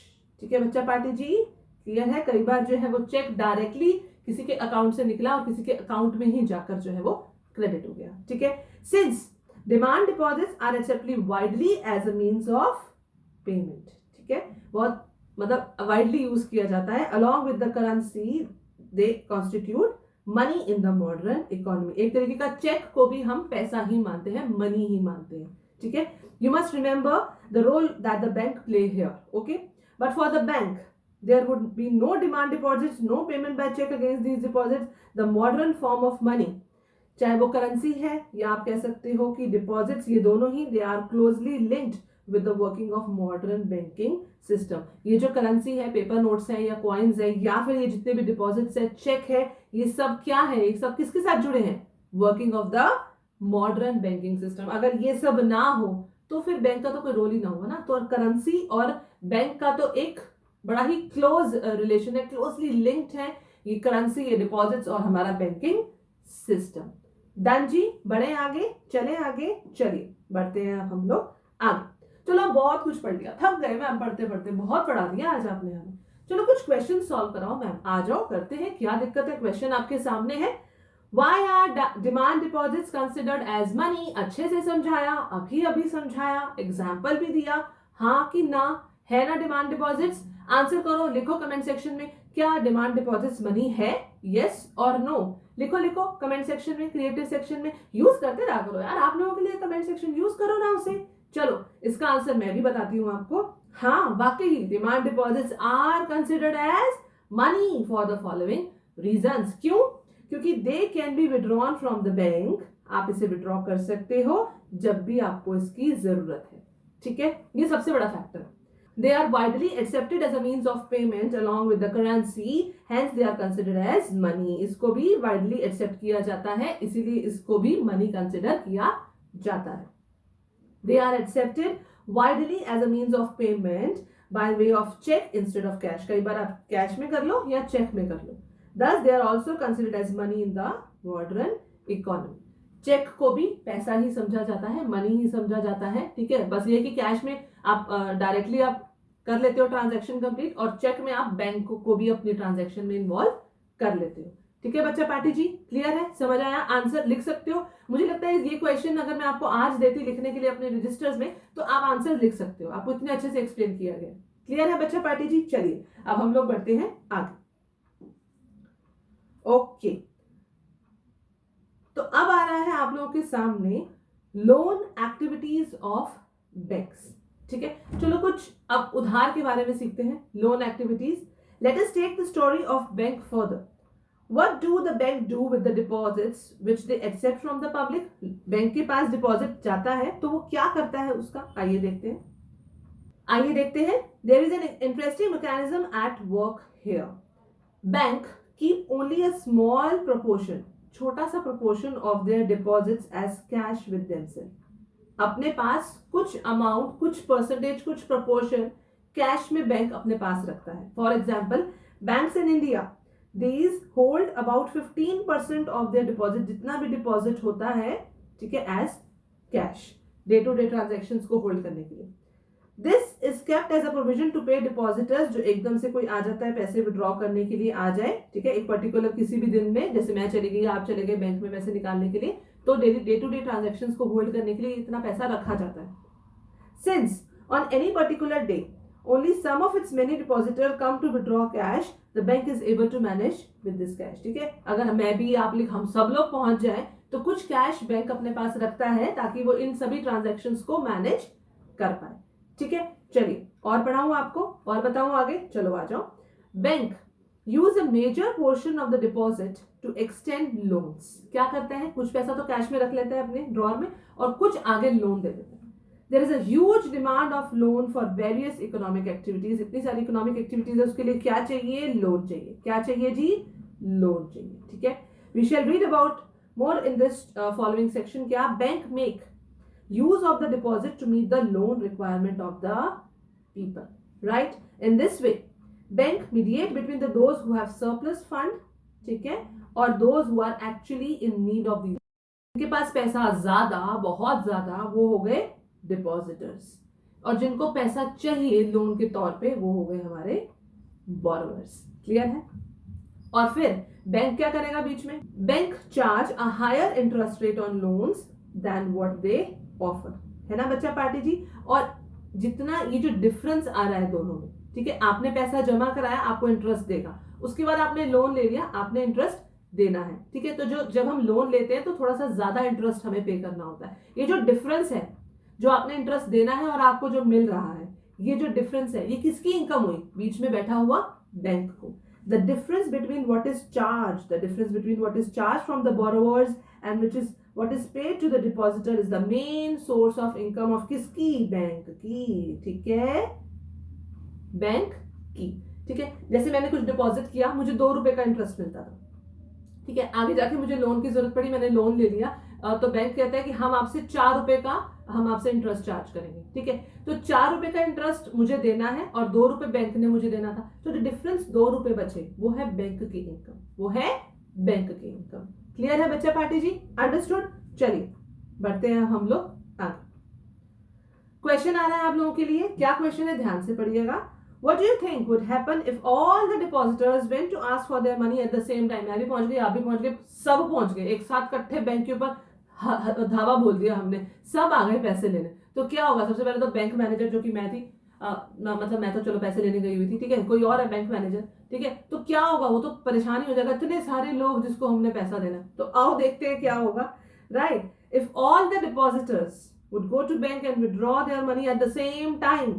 ठीक है बच्चा पार्टी जी, क्लियर है। कई बार जो है वो चेक डायरेक्टली किसी के अकाउंट से निकला और किसी के अकाउंट में ही जाकर जो है वो क्रेडिट हो गया, ठीक है। Since demand deposits are accepted widely as a means of payment, ठीक है, बहुत मतलब वाइडली यूज किया जाता है, along with the currency they constitute money in the modern economy. एक तरीके का चेक को भी हम पैसा ही मानते हैं, मनी ही मानते हैं, ठीक है। You must remember the role that the bank play here, okay. But for the bank there would be no demand deposits, no payment by check against these deposits. The modern form of money, चाहे वो currency है या आप कह सकते हो कि deposits, ये दोनों ही they are closely linked with the working of modern banking system. ये जो करेंसी है, पेपर नोट्स है या कॉइन्स है या फिर ये जितने भी डिपॉजिट्स है, चेक है, ये सब क्या है, ये सब किसके साथ जुड़े हैं, working of the modern banking system. अगर ये सब ना हो तो फिर बैंक का तो कोई रोल ही ना होगा ना। तो करेंसी और बैंक का तो एक बड़ा ही क्लोज रिलेशन है, क्लोजली लिंक्ड है ये करेंसी, ये डिपॉजिट्स और हमारा बैंकिंग सिस्टम। डन जी, बढ़े आगे, चले आगे, चलिए बढ़ते हैं हम लोग आगे। चलो बहुत कुछ पढ़ लिया, थक गए मैम पढ़ते पढ़ते, बहुत पढ़ा दिया आज आपने हमें। चलो कुछ क्वेश्चन सॉल्व कराओ मैम, आ जाओ करते हैं, क्या दिक्कत है। क्वेश्चन आपके सामने है, why are demand deposits considered as money. अच्छे से समझाया, अभी समझाया, एग्जाम्पल भी दिया, हाँ कि ना, है ना डिमांड डिपॉजिट्स। आंसर करो, लिखो कमेंट सेक्शन में, क्या डिमांड डिपॉजिट्स मनी है, यस और नो। लिखो कमेंट सेक्शन में, क्रिएटिव सेक्शन में, यूज करते रहा करो यार, आप लोगों के लिए कमेंट सेक्शन यूज करो ना उसे। चलो इसका आंसर मैं भी बताती हूँ आपको। हाँ वाकई demand deposits are considered as money for the following reasons. क्यों? क्योंकि they can be withdrawn from the bank, आप इसे विड्रॉ कर सकते हो जब भी आपको इसकी जरूरत है, ठीक है, ये सबसे बड़ा फैक्टर है। They are widely accepted as a means of payment along with the currency, hence they are considered as money. इसको भी widely accept किया जाता है, इसीलिए इसको भी money consider किया जाता है। They are accepted widely as a means of payment by way of check instead of cash. कई बार आप कैश में कर लो या चेक में कर लो। Thus they are also considered as money in the modern economy. Cheque को भी पैसा ही समझा जाता है, मनी ही समझा जाता है, ठीक है। बस ये कि कैश में आप डायरेक्टली आप कर लेते हो ट्रांजैक्शन कंप्लीट, और चेक में आप बैंक को भी अपनी ट्रांजैक्शन में इन्वॉल्व कर लेते हो, ठीक है बच्चा पार्टी जी, क्लियर है, समझ आया। आंसर लिख सकते हो। मुझे लगता है ये क्वेश्चन अगर मैं आपको आज देती लिखने के लिए अपने रजिस्टर्स में, तो आप आंसर लिख सकते हो, आपको इतने अच्छे से एक्सप्लेन किया गया। क्लियर है बच्चा पार्टी जी, चलिए अब हम लोग बढ़ते हैं आगे। ओके, तो अब आ रहा है आप लोगों के सामने लोन एक्टिविटीज ऑफ बैंक्स, ठीक है। चलो कुछ अब उधार के बारे में सीखते हैं, loan activities. Let us take the story of bank further. What do the bank do with the deposits which they accept from the public? Bank के पास डिपॉजिट जाता है तो वो क्या करता है उसका, आइए देखते हैं. There is an interesting mechanism at work here. Bank keep only a small proportion, छोटा सा proportion of their deposits as cash with themselves. अपने पास कुछ अमाउंट, कुछ परसेंटेज, कुछ प्रोपोर्शन कैश में बैंक अपने पास रखता है. For example, banks in India these hold about 15% of their deposit, जितना भी डिपॉजिट होता है, ठीक है, as cash, day to day transaction को होल्ड करने के लिए. This is kept as a provision to pay depositors, जो एकदम से कोई आ जाता है पैसे विड्रॉ करने के लिए आ जाए, ठीक है, एक पर्टिकुलर किसी भी दिन में, जैसे मैं चली गई, आप चले गए बैंक में पैसे निकालने के लिए, तो daily day to day transaction को होल्ड करने के लिए इतना पैसा रखा जाता है. Since on any particular day only some of its many depositors come to withdraw cash, the bank is able to manage with this cash. ठीक है, अगर मैं भी, आप लोग, हम सब लोग पहुंच जाए तो कुछ कैश बैंक अपने पास रखता है ताकि वो इन सभी ट्रांजैक्शंस को मैनेज कर पाए. ठीक है, चलिए और पढ़ाऊं आपको और बताऊं आगे. चलो आ जाओ. Bank use a major portion of the deposit to extend loans. क्या करता है, कुछ पैसा तो कैश में रख लेता है अपने ड्रॉर में और कुछ आगे लोन दे देता है. There is a huge demand of loan for various economic activities. इतनी सारी इकोनॉमिक एक्टिविटीज है, उसके लिए क्या चाहिए, लोन चाहिए. क्या चाहिए जी, लोन चाहिए. ठीक है, we shall read about more in this following section. क्या, bank make use of the deposit to meet the loan requirement of the people, right? In this way bank mediate between the those who have surplus fund, ठीक है, और those who are actually in need of these. उनके पास पैसा ज्यादा, बहुत ज्यादा, वो हो गए डिपॉजिटर्स, और जिनको पैसा चाहिए लोन के तौर पे वो हो गए हमारे बोरोवर्स. क्लियर है? और फिर बैंक क्या करेगा बीच में, bank charge a higher interest rate on loans than what they offer. है ना बच्चा पार्टी जी? और जितना ये जो डिफरेंस आ रहा है दोनों में, ठीक है, आपने पैसा जमा कराया, आपको इंटरेस्ट देगा, उसके बाद आपने लोन ले लिया, आपने इंटरेस्ट देना है. ठीक है, तो जो जब हम लोन लेते हैं तो थोड़ा सा ज्यादा इंटरेस्ट हमें पे करना होता है. ये जो डिफरेंस है, जो आपने इंटरेस्ट देना है और आपको जो मिल रहा है, ये जो डिफरेंस है, ये किसकी इनकम हुई, बीच में बैठा हुआ बैंक को. The difference between what is charge, the difference between what is charge from the borrowers and which is what is paid to the depositor is the main source of income of किसकी, bank की. ठीक है, bank की. ठीक है, जैसे मैंने कुछ डिपॉजिट किया, मुझे 2 रुपए का इंटरेस्ट मिलता था. ठीक है, आगे जाके मुझे लोन की जरूरत पड़ी, मैंने लोन ले लिया, तो बैंक कहता है कि हम आपसे 4 रुपए का हम आपसे इंटरेस्ट चार्ज करेंगे. ठीक है, तो 4 रुपए का इंटरेस्ट मुझे देना है और 2 रुपए बैंक ने मुझे देना था, तो जो डिफरेंस 2 रुपए बचे वो है बैंक की इनकम, वो है बैंक की इनकम. क्लियर है बच्चा पार्टी जी? अंडरस्टूड? चलिए बढ़ते हैं हम लोग आगे. क्वेश्चन आ रहा है आप लोगों के लिए. क्या क्वेश्चन है, ध्यान से पढ़िएगा. What do you think would happen if all the depositors went to ask for their money at the same time? मैं भी पहुंच गई, आप भी पहुंच गए, सब पहुंच गए एक साथ इकट्ठे बैंक के ऊपर धावा बोल दिया हमने, सब आ गए पैसे लेने. तो क्या होगा? सबसे पहले तो बैंक मैनेजर, जो कि मैं थी, मतलब मैं तो चलो पैसे लेने गई हुई थी, ठीक है, कोई और है बैंक मैनेजर, ठीक है, तो क्या होगा, वो तो परेशानी हो जाएगा, इतने सारे लोग जिसको हमने पैसा देना. तो आओ देखते हैं क्या होगा. Right, if all the depositors would go to bank and withdraw their money at the same time,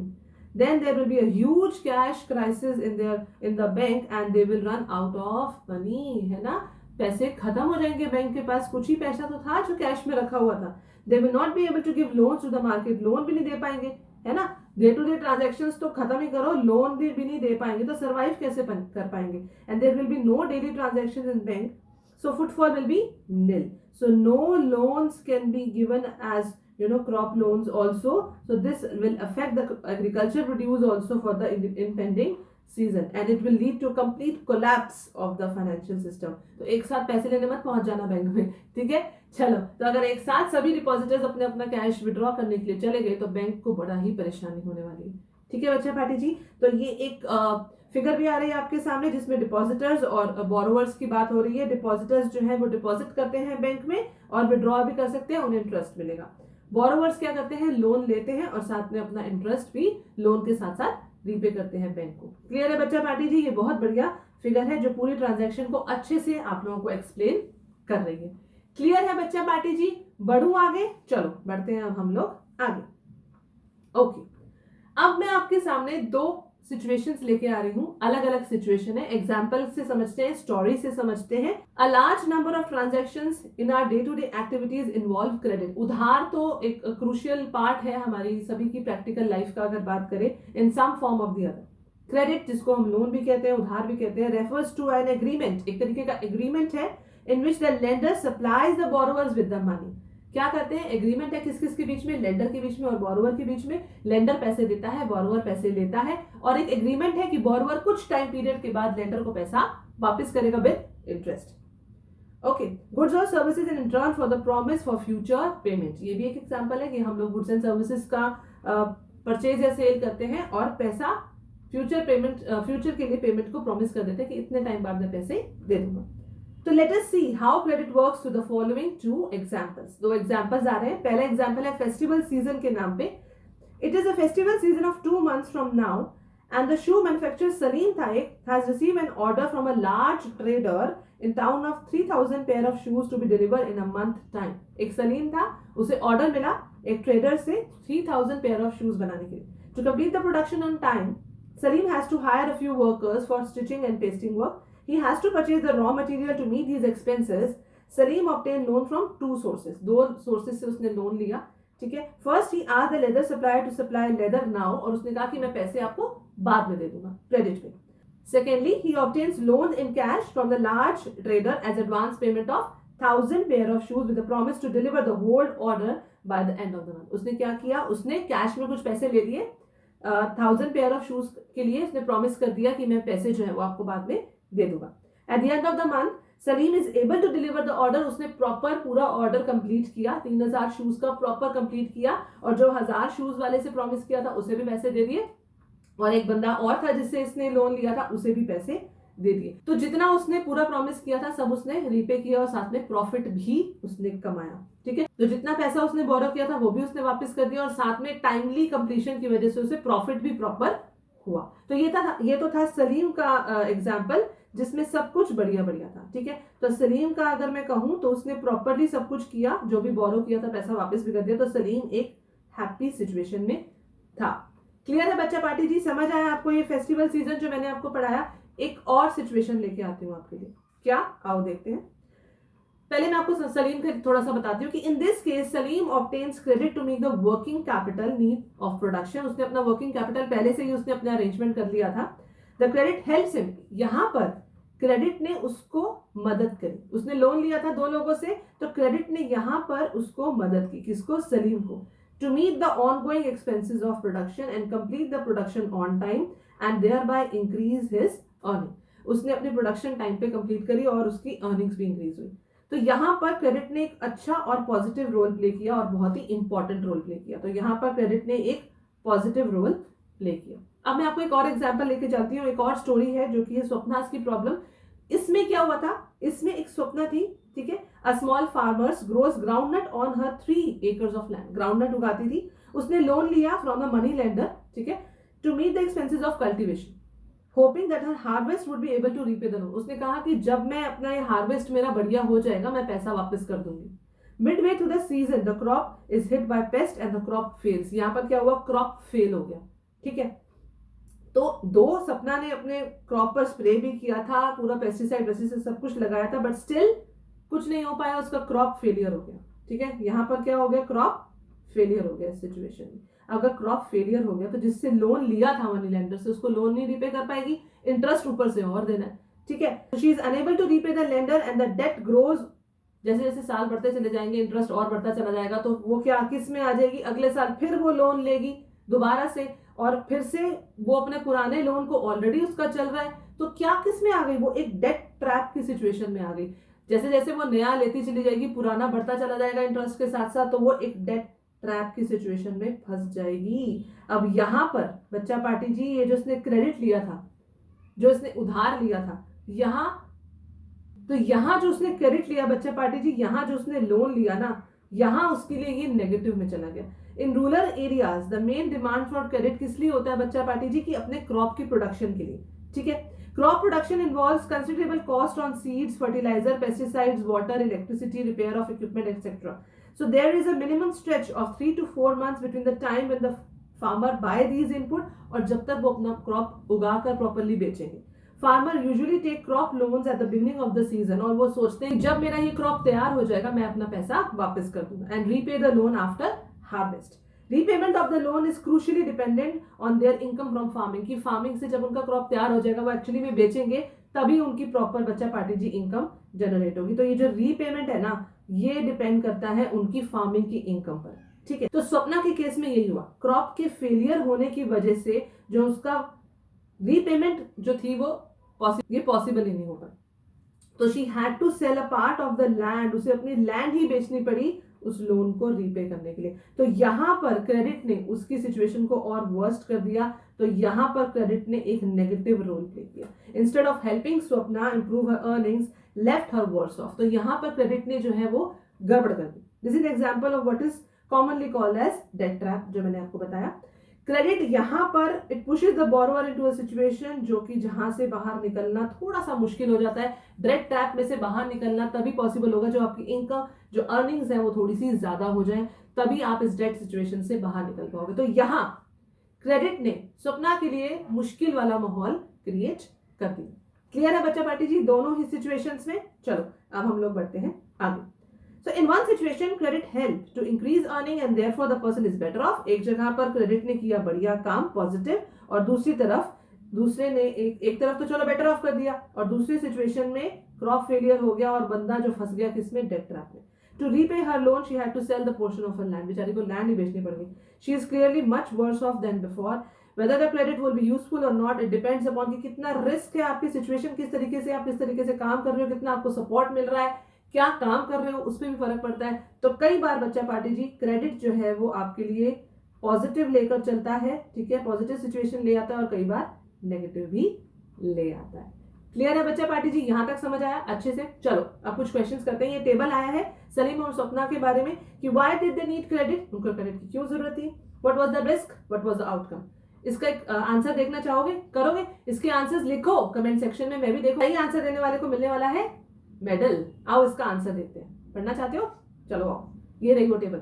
then there will be a huge cash crisis in the bank and they will run out of money. है ना, पैसे खत्म हो जाएंगे bank के पास, कुछ ही पैसा तो था जो कैश में रखा हुआ था. They will not be able to give loans to the market, loan भी नहीं दे पाएंगे, है ना. डे टू डे ट्रांजेक्शंस तो खत्म ही करो, लोन भी नहीं दे पाएंगे तो सर्वाइव कैसे कर पाएंगे. And there will be no daily transactions in bank, so footfall will be nil. So no loans can be given as crop loans also. So this will affect the agriculture produce also for the impending season and it will lead to complete collapse of the financial system. तो एक साथ पैसे लेने मत पहुंच जाना bank में, ठीक है. चलो, तो अगर एक साथ सभी डिपॉजिटर्स अपने अपना कैश विड्रॉ करने के लिए चले गए तो बैंक को बड़ा ही परेशानी होने वाली है. ठीक है बच्चा पार्टी जी. तो ये एक फिगर भी आ रही है आपके सामने जिसमें डिपॉजिटर्स और बोरोवर्स की बात हो रही है. डिपॉजिटर्स जो है वो डिपॉजिट करते हैं बैंक में और विड्रॉ भी कर सकते हैं, उन्हें इंटरेस्ट मिलेगा. बोरोवर्स क्या करते हैं, लोन लेते हैं और साथ में अपना इंटरेस्ट भी लोन के साथ साथ रीपे करते हैं बैंक को. क्लियर है बच्चा पार्टी जी? ये बहुत बढ़िया फिगर है जो पूरी ट्रांजैक्शन को अच्छे से आप लोगों को एक्सप्लेन कर रही है. क्लियर है बच्चा पार्टी जी? बढ़ूं आगे? चलो बढ़ते हैं अब हम लोग आगे. ओके, अब मैं आपके सामने 2 सिचुएशंस लेके आ रही हूँ, अलग अलग सिचुएशन है, एग्जाम्पल से समझते हैं, स्टोरी से समझते हैं। A large number of transactions in our day to day activities involve credit. उधार तो एक क्रूशियल पार्ट है हमारी सभी की प्रैक्टिकल लाइफ का, अगर बात करें in some form of the other. Credit, जिसको हम लोन भी कहते हैं, उधार भी कहते हैं, रेफर्स टू एन एग्रीमेंट, एक तरीके का एग्रीमेंट है in which the lender supplies the borrowers with the money. क्या करते हैं, एग्रीमेंट है किस किस के बीच में, लेंडर के बीच में और बोरोवर के बीच में। लेंडर पैसे देता है, बोरोवर पैसे लेता है, और एक एग्रीमेंट है कि बोरोवर कुछ टाइम पीरियड के बाद लेंडर को पैसा वापस करेगा विद इंटरेस्ट। ओके, गुड्स और services in return for the promise for future payment. ये भी एक एग्जांपल है कि हम लोग गुड्स एंड सर्विसेज का परचेज या सेल करते हैं और पैसा फ्यूचर के लिए पेमेंट को प्रॉमिस कर देते हैं कि इतने टाइम बाद मैं पैसे दे दूंगा। तो let us see how credit works through the following to examples. दो एग्जांपल्स आ रहे हैं। पहला एग्जांपल है फेस्टिवल सीजन के नाम पे। It is a festival season of 2 months from now and the shoe manufacturer Salim थाइक has received an order from a large trader in town of 3000 pair of shoes to be delivered in a month time. एक सलीम था, उसे order मिला एक trader से 3000 pair of shoes बनाने के लिए। To complete the production on time, Salim has to hire a few workers for stitching and pasting work. He has to purchase the raw material to meet these expenses. Salim obtained loan from 2 sources. 2 sources से उसने loan लिया, ठीक है। First he asked the leather supplier to supply leather now, और उसने कहा कि मैं पैसे आपको बाद में दे दूंगा क्रेडिट पे। Secondly, he obtains loan in cash from the large trader as advance payment of 1000 pair of shoes with a promise to deliver the whole order by the end of the month. उसने क्या किया, उसने cash में कुछ पैसे ले लिए 1000 pair of shoes के लिए, उसने प्रॉमिस कर दिया कि मैं पैसे जो है वो आपको बाद में दे दूंगा। At the end of the month Salim is able to deliver the order. उसने प्रॉपर पूरा ऑर्डर कंप्लीट किया, 3000 शूज का प्रॉपर कंप्लीट किया, और जो 1000 शूज वाले से प्रॉमिस किया था उसे भी पैसे दे दिए, और एक बंदा और था जिससे इसने लोन लिया था उसे भी पैसे दे दिए। तो जितना उसने पूरा प्रॉमिस किया था सब उसने रीपे किया, और साथ में प्रॉफिट भी उसने कमाया, ठीक है। तो जितना पैसा उसने बोरो किया था वो भी उसने वापस कर दिया, और साथ में टाइमली कंप्लीशन की वजह से उसे प्रॉफिट भी प्रॉपर हुआ। तो ये तो था सलीम का एग्जाम्पल, जिसमें सब कुछ बढ़िया बढ़िया था, ठीक है। तो सलीम का अगर मैं कहूं तो उसने प्रॉपरली सब कुछ किया, जो भी बोरो किया था पैसा वापस भी कर दिया। तो सलीम एक हैप्पी सिचुएशन में था। क्लियर है बच्चा पार्टी जी, समझ आया आपको ये फेस्टिवल सीजन जो मैंने आपको पढ़ाया। एक और सिचुएशन लेके आती हूँ आपके लिए, क्या, आओ देखते हैं। पहले मैं आपको सलीम का थोड़ा सा बताती हूँ कि in this case Salim obtains credit to make the working capital need of production. उसने अपना वर्किंग कैपिटल पहले से ही उसने अपना अरेंजमेंट कर लिया था। द क्रेडिट हेल्प्स हिम, यहाँ पर क्रेडिट ने उसको मदद करी। उसने लोन लिया था 2 लोगों से, तो क्रेडिट ने यहाँ पर उसको मदद की, किसको, सलीम को, to meet the ongoing expenses of production and complete the production on time and thereby increase his earning. उसने अपनी प्रोडक्शन टाइम पे कंप्लीट करी और उसकी अर्निंग्स भी इंक्रीज हुई। तो यहाँ पर क्रेडिट ने एक अच्छा और पॉजिटिव रोल प्ले किया, और बहुत ही इंपॉर्टेंट रोल प्ले किया। तो यहाँ पर क्रेडिट ने एक पॉजिटिव रोल प्ले किया। अब मैं आपको एक और एग्जांपल लेके चलती हूँ। एक और स्टोरी है जो कि है स्वप्नास की प्रॉब्लम। इसमें क्या हुआ था, इसमें एक स्वप्ना थी, ठीक है। A small farmers grows groundnut on her 3 acres of land. Groundnut उगाती थी। उसने लोन लिया फ्रॉम द मनी लेंडर, ठीक है, to meet the expenses of cultivation, hoping that her harvest would be able to repay the loan. उसने कहा कि जब मैं अपना ये हार्वेस्ट मेरा बढ़िया हो जाएगा मैं पैसा वापस कर दूंगी। Midway through the season the crop is hit by paste and the crop fails. यहाँ पर क्या हुआ, क्रॉप फेल हो गया, ठीक है। तो सपना ने अपने क्रॉप पर स्प्रे भी किया था, पूरा पेस्टिसाइड सब कुछ लगाया था, बट स्टिल कुछ नहीं हो पाया, उसका क्रॉप फेलियर हो गया, ठीक है। यहाँ पर क्या हो गया, क्रॉप फेलियर हो गया इस सिचुएशन में। अगर क्रॉप फेलियर हो गया तो जिससे लोन लिया था मनी लेंडर से, उसको लोन नहीं रीपे कर पाएगी, इंटरेस्ट ऊपर से और देना है, ठीक है। She is unable to repay the lender and the debt grows. जैसे जैसे साल बढ़ते चले जाएंगे इंटरेस्ट और बढ़ता चला जाएगा, तो वो क्या किस में आ जाएगी, अगले साल फिर वो लोन लेगी दोबारा से, और फिर से वो अपने पुराने लोन को, ऑलरेडी उसका चल रहा है, तो क्या किस में आ गई, वो एक डेट ट्रैप की सिचुएशन में आ गई। जैसे जैसे वो नया लेती चली जाएगी, पुराना बढ़ता चला जाएगा इंटरेस्ट के साथ साथ, तो वो एक डेट ट्रैप की सिचुएशन में फंस जाएगी। अब यहाँ पर बच्चा पार्टी जी, ये जो इसने क्रेडिट लिया था, जो इसने उधार लिया था, यहाँ जो उसने क्रेडिट लिया बच्चा पार्टी जी, यहाँ जो उसने लोन लिया ना, यहाँ उसके लिए ये नेगेटिव में चला गया। In rural areas the main demand for credit किस लिए होता है बच्चा पार्टी जी, की अपने क्रॉप की प्रोडक्शन के लिए, ठीक है। Crop production involves considerable cost on seeds, fertiliser, pesticides, water, electricity, repair of equipment, etcetera. So there is a minimum stretch of 3 to 4 months between the time when the farmer buy these input, और जब तक वो अपना crop उगाकर properly बेचेंगे। Farmer usually take crop loans at the beginning of the season, और वो सोचते हैं जब मेरा ये क्रॉप तैयार हो जाएगा मैं अपना पैसा वापस कर दूंगा, and repay the loan after harvest. Repayment of the loan is crucially dependent on their income from farming, की फार्मिंग से जब उनका क्रॉप तैयार हो जाएगा वो एक्चुअली में बेचेंगे तभी उनकी प्रॉपर बच्चा पार्टी जी इनकम जनरेट होगी। तो ये जो रीपेमेंट है ना, ये डिपेंड करता है उनकी फार्मिंग की इनकम पर, ठीक है। तो स्वप्ना के केस में यही हुआ, क्रॉप के फेलियर होने की वजह से जो उसका रीपेमेंट जो थी वो ये पॉसिबल ही नहीं होगा। तो she had to sell a part of the land, उसे अपनी लैंड ही बेचनी पड़ी उस लोन को रीपे करने के लिए। तो यहां पर क्रेडिट ने उसकी सिचुएशन को और वर्स्ट कर दिया। तो यहां पर क्रेडिट ने एक नेगेटिव रोल प्ले किया। Instead of helping Swapna improve her earnings, left her worse off. तो यहां पर क्रेडिट ने जो है वो गड़बड़ कर दी। This is example of what is commonly called as debt trap, जो मैंने आपको बताया। क्रेडिट यहां पर it pushes the borrower into a situation जो कि जहां से बाहर निकलना थोड़ा सा मुश्किल हो जाता है। डेट ट्रैप में से बाहर निकलना तभी पॉसिबल होगा जो आपकी इनकम, जो अर्निंग्स है वो थोड़ी सी ज्यादा हो जाए, तभी आप इस डेट सिचुएशन से बाहर निकल पाओगे। तो यहां क्रेडिट ने स्वप्ना के लिए मुश्किल वाला माहौल क्रिएट कर दिया। क्लियर है बच्चा पार्टी जी दोनों ही सिचुएशंस में? चलो अब हम लोग बढ़ते हैं आगे। So in one situation credit helped to increase earning and therefore the person is better off। एक जगह पर क्रेडिट ने किया बढ़िया काम पॉजिटिव, और दूसरी तरफ दूसरे ने एक तरफ तो चलो बेटर ऑफ कर दिया, और दूसरी सिचुएशन में क्रॉप फेलियर हो गया और बंदा जो फंस गया किसमें, डेट ट्रैप में। To repay her loan she had to sell the portion of her land, बेचारी को लैंड ही बेचनी पड़ गई। She is clearly much worse off than before. Whether the credit will be useful or not, it depends upon कि कितना risk है आपकी सिचुएशन, किस तरीके से आप किस तरीके से काम कर रहे हो, कितना आपको सपोर्ट मिल रहा है, क्या काम कर रहे हो, उस पर भी फर्क पड़ता है। तो कई बार बच्चा पार्टी जी क्रेडिट जो है वो आपके लिए पॉजिटिव लेकर चलता है, ठीक है, पॉजिटिव सिचुएशन ले आता है, और कई बार नेगेटिव भी ले आता है। क्लियर है बच्चा पार्टी जी? यहां तक समझ आया अच्छे से? चलो अब कुछ क्वेश्चंस करते हैं। ये टेबल आया है सलीम और स्वप्ना के बारे में कि why did they need credit, उनको क्रेडिट की क्यों जरूरत थी, what was the risk, what was the outcome. इसका एक आंसर देखना चाहोगे, करोगे? इसके आंसर्स लिखो कमेंट सेक्शन में, मैं भी देखो। सही आंसर देने वाले को मिलने वाला है मेडल। आओ इसका आंसर देते हैं। पढ़ना चाहते हो? चलो आओ, ये रही वो table.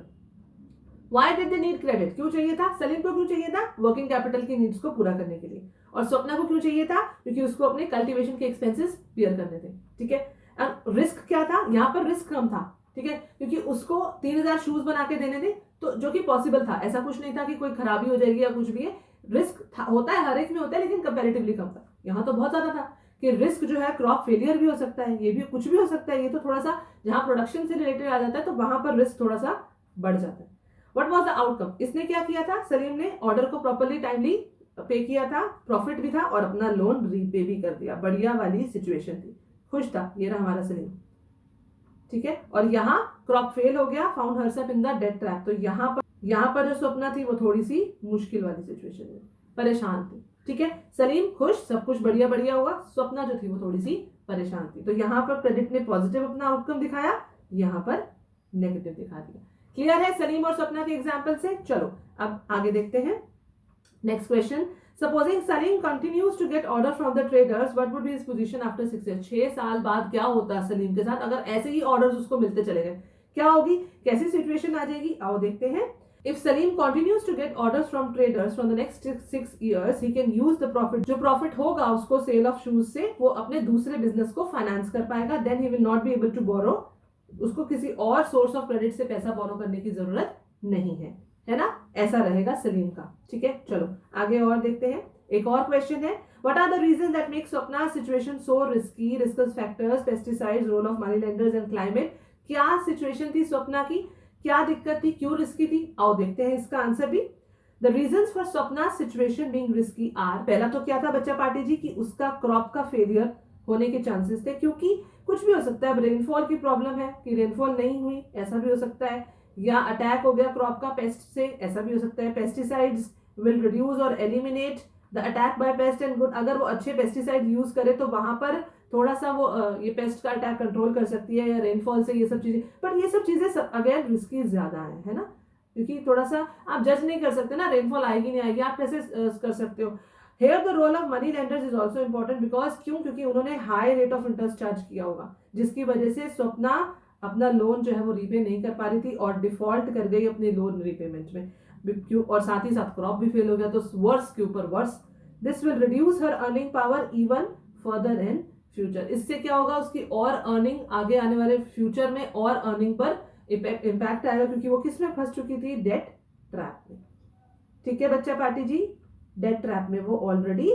Why did they need credit? क्यों चाहिए था? सलीम को क्यों चाहिए था? वर्किंग कैपिटल की नीड्स को पूरा करने के लिए। और स्वप्ना को क्यों चाहिए था? क्योंकि उसको अपने कल्टीवेशन के एक्सपेंसेस बियर करने थे, ठीक है। रिस्क क्या था? यहाँ पर रिस्क कम था, ठीक है, क्योंकि उसको 3000 शूज बना के देने थे, तो जो कि पॉसिबल था। ऐसा कुछ नहीं था कि कोई खराबी हो जाएगी या कुछ भी है। रिस्क होता है, हर एक में होता है, लेकिन कंपैरेटिवली कम था। यहाँ तो बहुत ज्यादा था कि रिस्क जो है क्रॉप फेलियर भी हो सकता है, ये भी कुछ भी हो सकता है। ये तो थोड़ा सा जहां प्रोडक्शन से रिलेटेड आ जाता है तो वहां पर रिस्क थोड़ा सा बढ़ जाता है। What was the outcome? इसने क्या किया था? सलीम ने ऑर्डर को प्रॉपर्ली टाइमली पे किया था, प्रॉफिट भी था, और अपना लोन रीपे भी कर दिया। बढ़िया वाली सिचुएशन थी, खुश था। ये रहा हमारा सलीम, ठीक है। और यहाँ क्रॉप फेल हो गया, found herself in the debt trap. तो यहाँ पर जो स्वप्ना थी वो थोड़ी सी मुश्किल वाली सिचुएशन में परेशान थी, ठीक है। सलीम खुश, सब कुछ बढ़िया बढ़िया हुआ। स्वप्ना जो थी वो थोड़ी सी परेशान थी। तो यहाँ पर क्रेडिट ने पॉजिटिव अपना आउटकम दिखाया, यहाँ पर नेगेटिव दिखा दिया। क्लियर है सलीम और स्वप्ना के एग्जाम्पल से? चलो अब आगे देखते हैं। Next question, supposing Salim continues to get order from the traders, what would be his position after 6 years? 6 साल बाद क्या होता है सलीम के साथ अगर ऐसे ही ऑर्डर्स उसको मिलते चले गए? क्या होगी, कैसी सिचुएशन आ जाएगी? आओ देखते हैं। If Salim continues to get orders from traders from the next 6 years, he can use the profit. जो प्रॉफिट होगा उसको सेल ऑफ शूज से वो अपने दूसरे बिजनेस को फाइनेंस कर पाएगा। Then he will not be able to borrow. उसको किसी और सोर्स ऑफ क्रेडिट से पैसा बोरो करने की जरूरत नहीं है ना? ऐसा रहेगा सलीम का, ठीक है। चलो आगे और देखते हैं। एक और क्वेश्चन है, What are the reasons that make Swapna's situation so risky? Discuss factors, pesticides, role of money lenders and climate. क्या सिचुएशन थी स्वप्ना की, क्या दिक्कत थी, क्यों रिस्की थी? आओ देखते हैं इसका आंसर भी। The reasons for Swapna situation being risky are, पहला तो क्या था बच्चा पार्टी जी कि उसका क्रॉप का फेलियर होने के चांसेस थे, क्योंकि कुछ भी हो सकता है। रेनफॉल की प्रॉब्लम है कि रेनफॉल नहीं हुई, ऐसा भी हो सकता है, या अटैक हो गया क्रॉप का पेस्ट से, ऐसा भी हो सकता है। पेस्टिसाइड्स विल रिड्यूस और eliminate the attack by paste and good, अगर वो अच्छे पेस्टिसाइड यूज करे तो वहां पर थोड़ा सा वो ये पेस्ट का अटैक कंट्रोल कर सकती है, या रेनफॉल से, ये सब चीजें। बट ये सब चीजें अगेन रिस्की ज्यादा है ना, क्योंकि थोड़ा सा आप जज नहीं कर सकते ना, रेनफॉल आएगी नहीं आएगी, आप कैसे कर सकते हो। Here the role of money lenders is also important, because क्यों, क्योंकि उन्होंने high rate of interest charge किया होगा, जिसकी वजह से स्वप्ना अपना लोन जो है वो रीपे नहीं कर पा रही थी और डिफॉल्ट कर गई अपने लोन रीपेमेंट में। और साथ ही साथ क्रॉप भी फेल हो गया तो वर्स के ऊपर worse. This will reduce her earning power even further in future. इससे क्या होगा, उसकी और अर्निंग आगे आने वाले फ्यूचर में और अर्निंग पर इम्पैक्ट आएगा, क्योंकि वो किस में फंस चुकी थी, डेट ट्रैप में. ठीक है बच्चा पार्टी जी, डेट ट्रैप में वो ऑलरेडी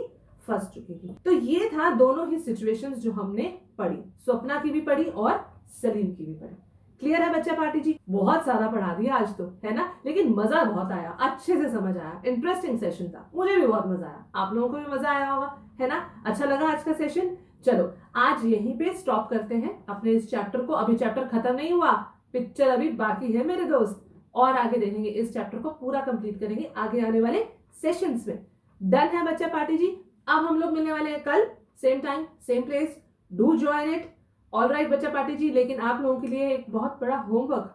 फंस चुकी थी. तो ये था दोनों ही सिचुएशंस जो हमने पढ़ी, स्वप्ना की भी पढ़ी और सलीम की भी पढ़ी. क्लियर है बच्चा पार्टी जी? बहुत सारा पढ़ा दिया आज तो, है ना, लेकिन मजा बहुत आया, अच्छे से समझ आया, इंटरेस्टिंग सेशन था, मुझे भी बहुत मजा आया, आप लोगों को भी मजा आया होगा, है ना. अच्छा लगा आज का सेशन? चलो आज यहीं पे स्टॉप करते हैं अपने इस चैप्टर को. अभी चैप्टर खत्म नहीं हुआ, पिक्चर अभी बाकी है मेरे दोस्त, और आगे देखेंगे, इस चैप्टर को पूरा कंप्लीट करेंगे आगे आने वाले सेशंस में. डन है बच्चा पार्टी जी? अब हम लोग मिलने वाले हैं कल, same time same place. Do join it. All right बच्चा पार्टी जी, लेकिन आप लोगों के लिए एक बहुत बड़ा होमवर्क,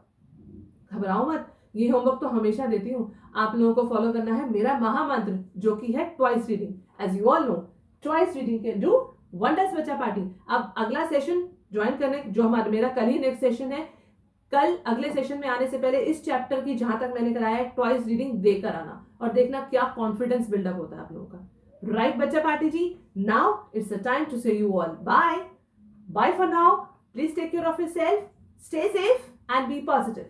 घबराओ मत, ये होमवर्क तो हमेशा देती हूँ. आप लोगों को फॉलो करना है मेरा महामंत्र, जो कि है twice reading. As you all know, twice reading can do wonders बच्चा पार्टी. अब अगला सेशन ज्वाइन करने, जो हमारा मेरा कल ही नेक्स्ट सेशन है, कल अगले सेशन में आने से पहले इस चैप्टर की जहां तक मैंने कराया है ट्वाइस रीडिंग देकर आना, और देखना क्या कॉन्फिडेंस बिल्डअप होता है आप लोगों का. राइट बच्चा पार्टी जी? Now it's the time to say you all bye. Bye for now. Please take care of yourself. Stay safe and be positive.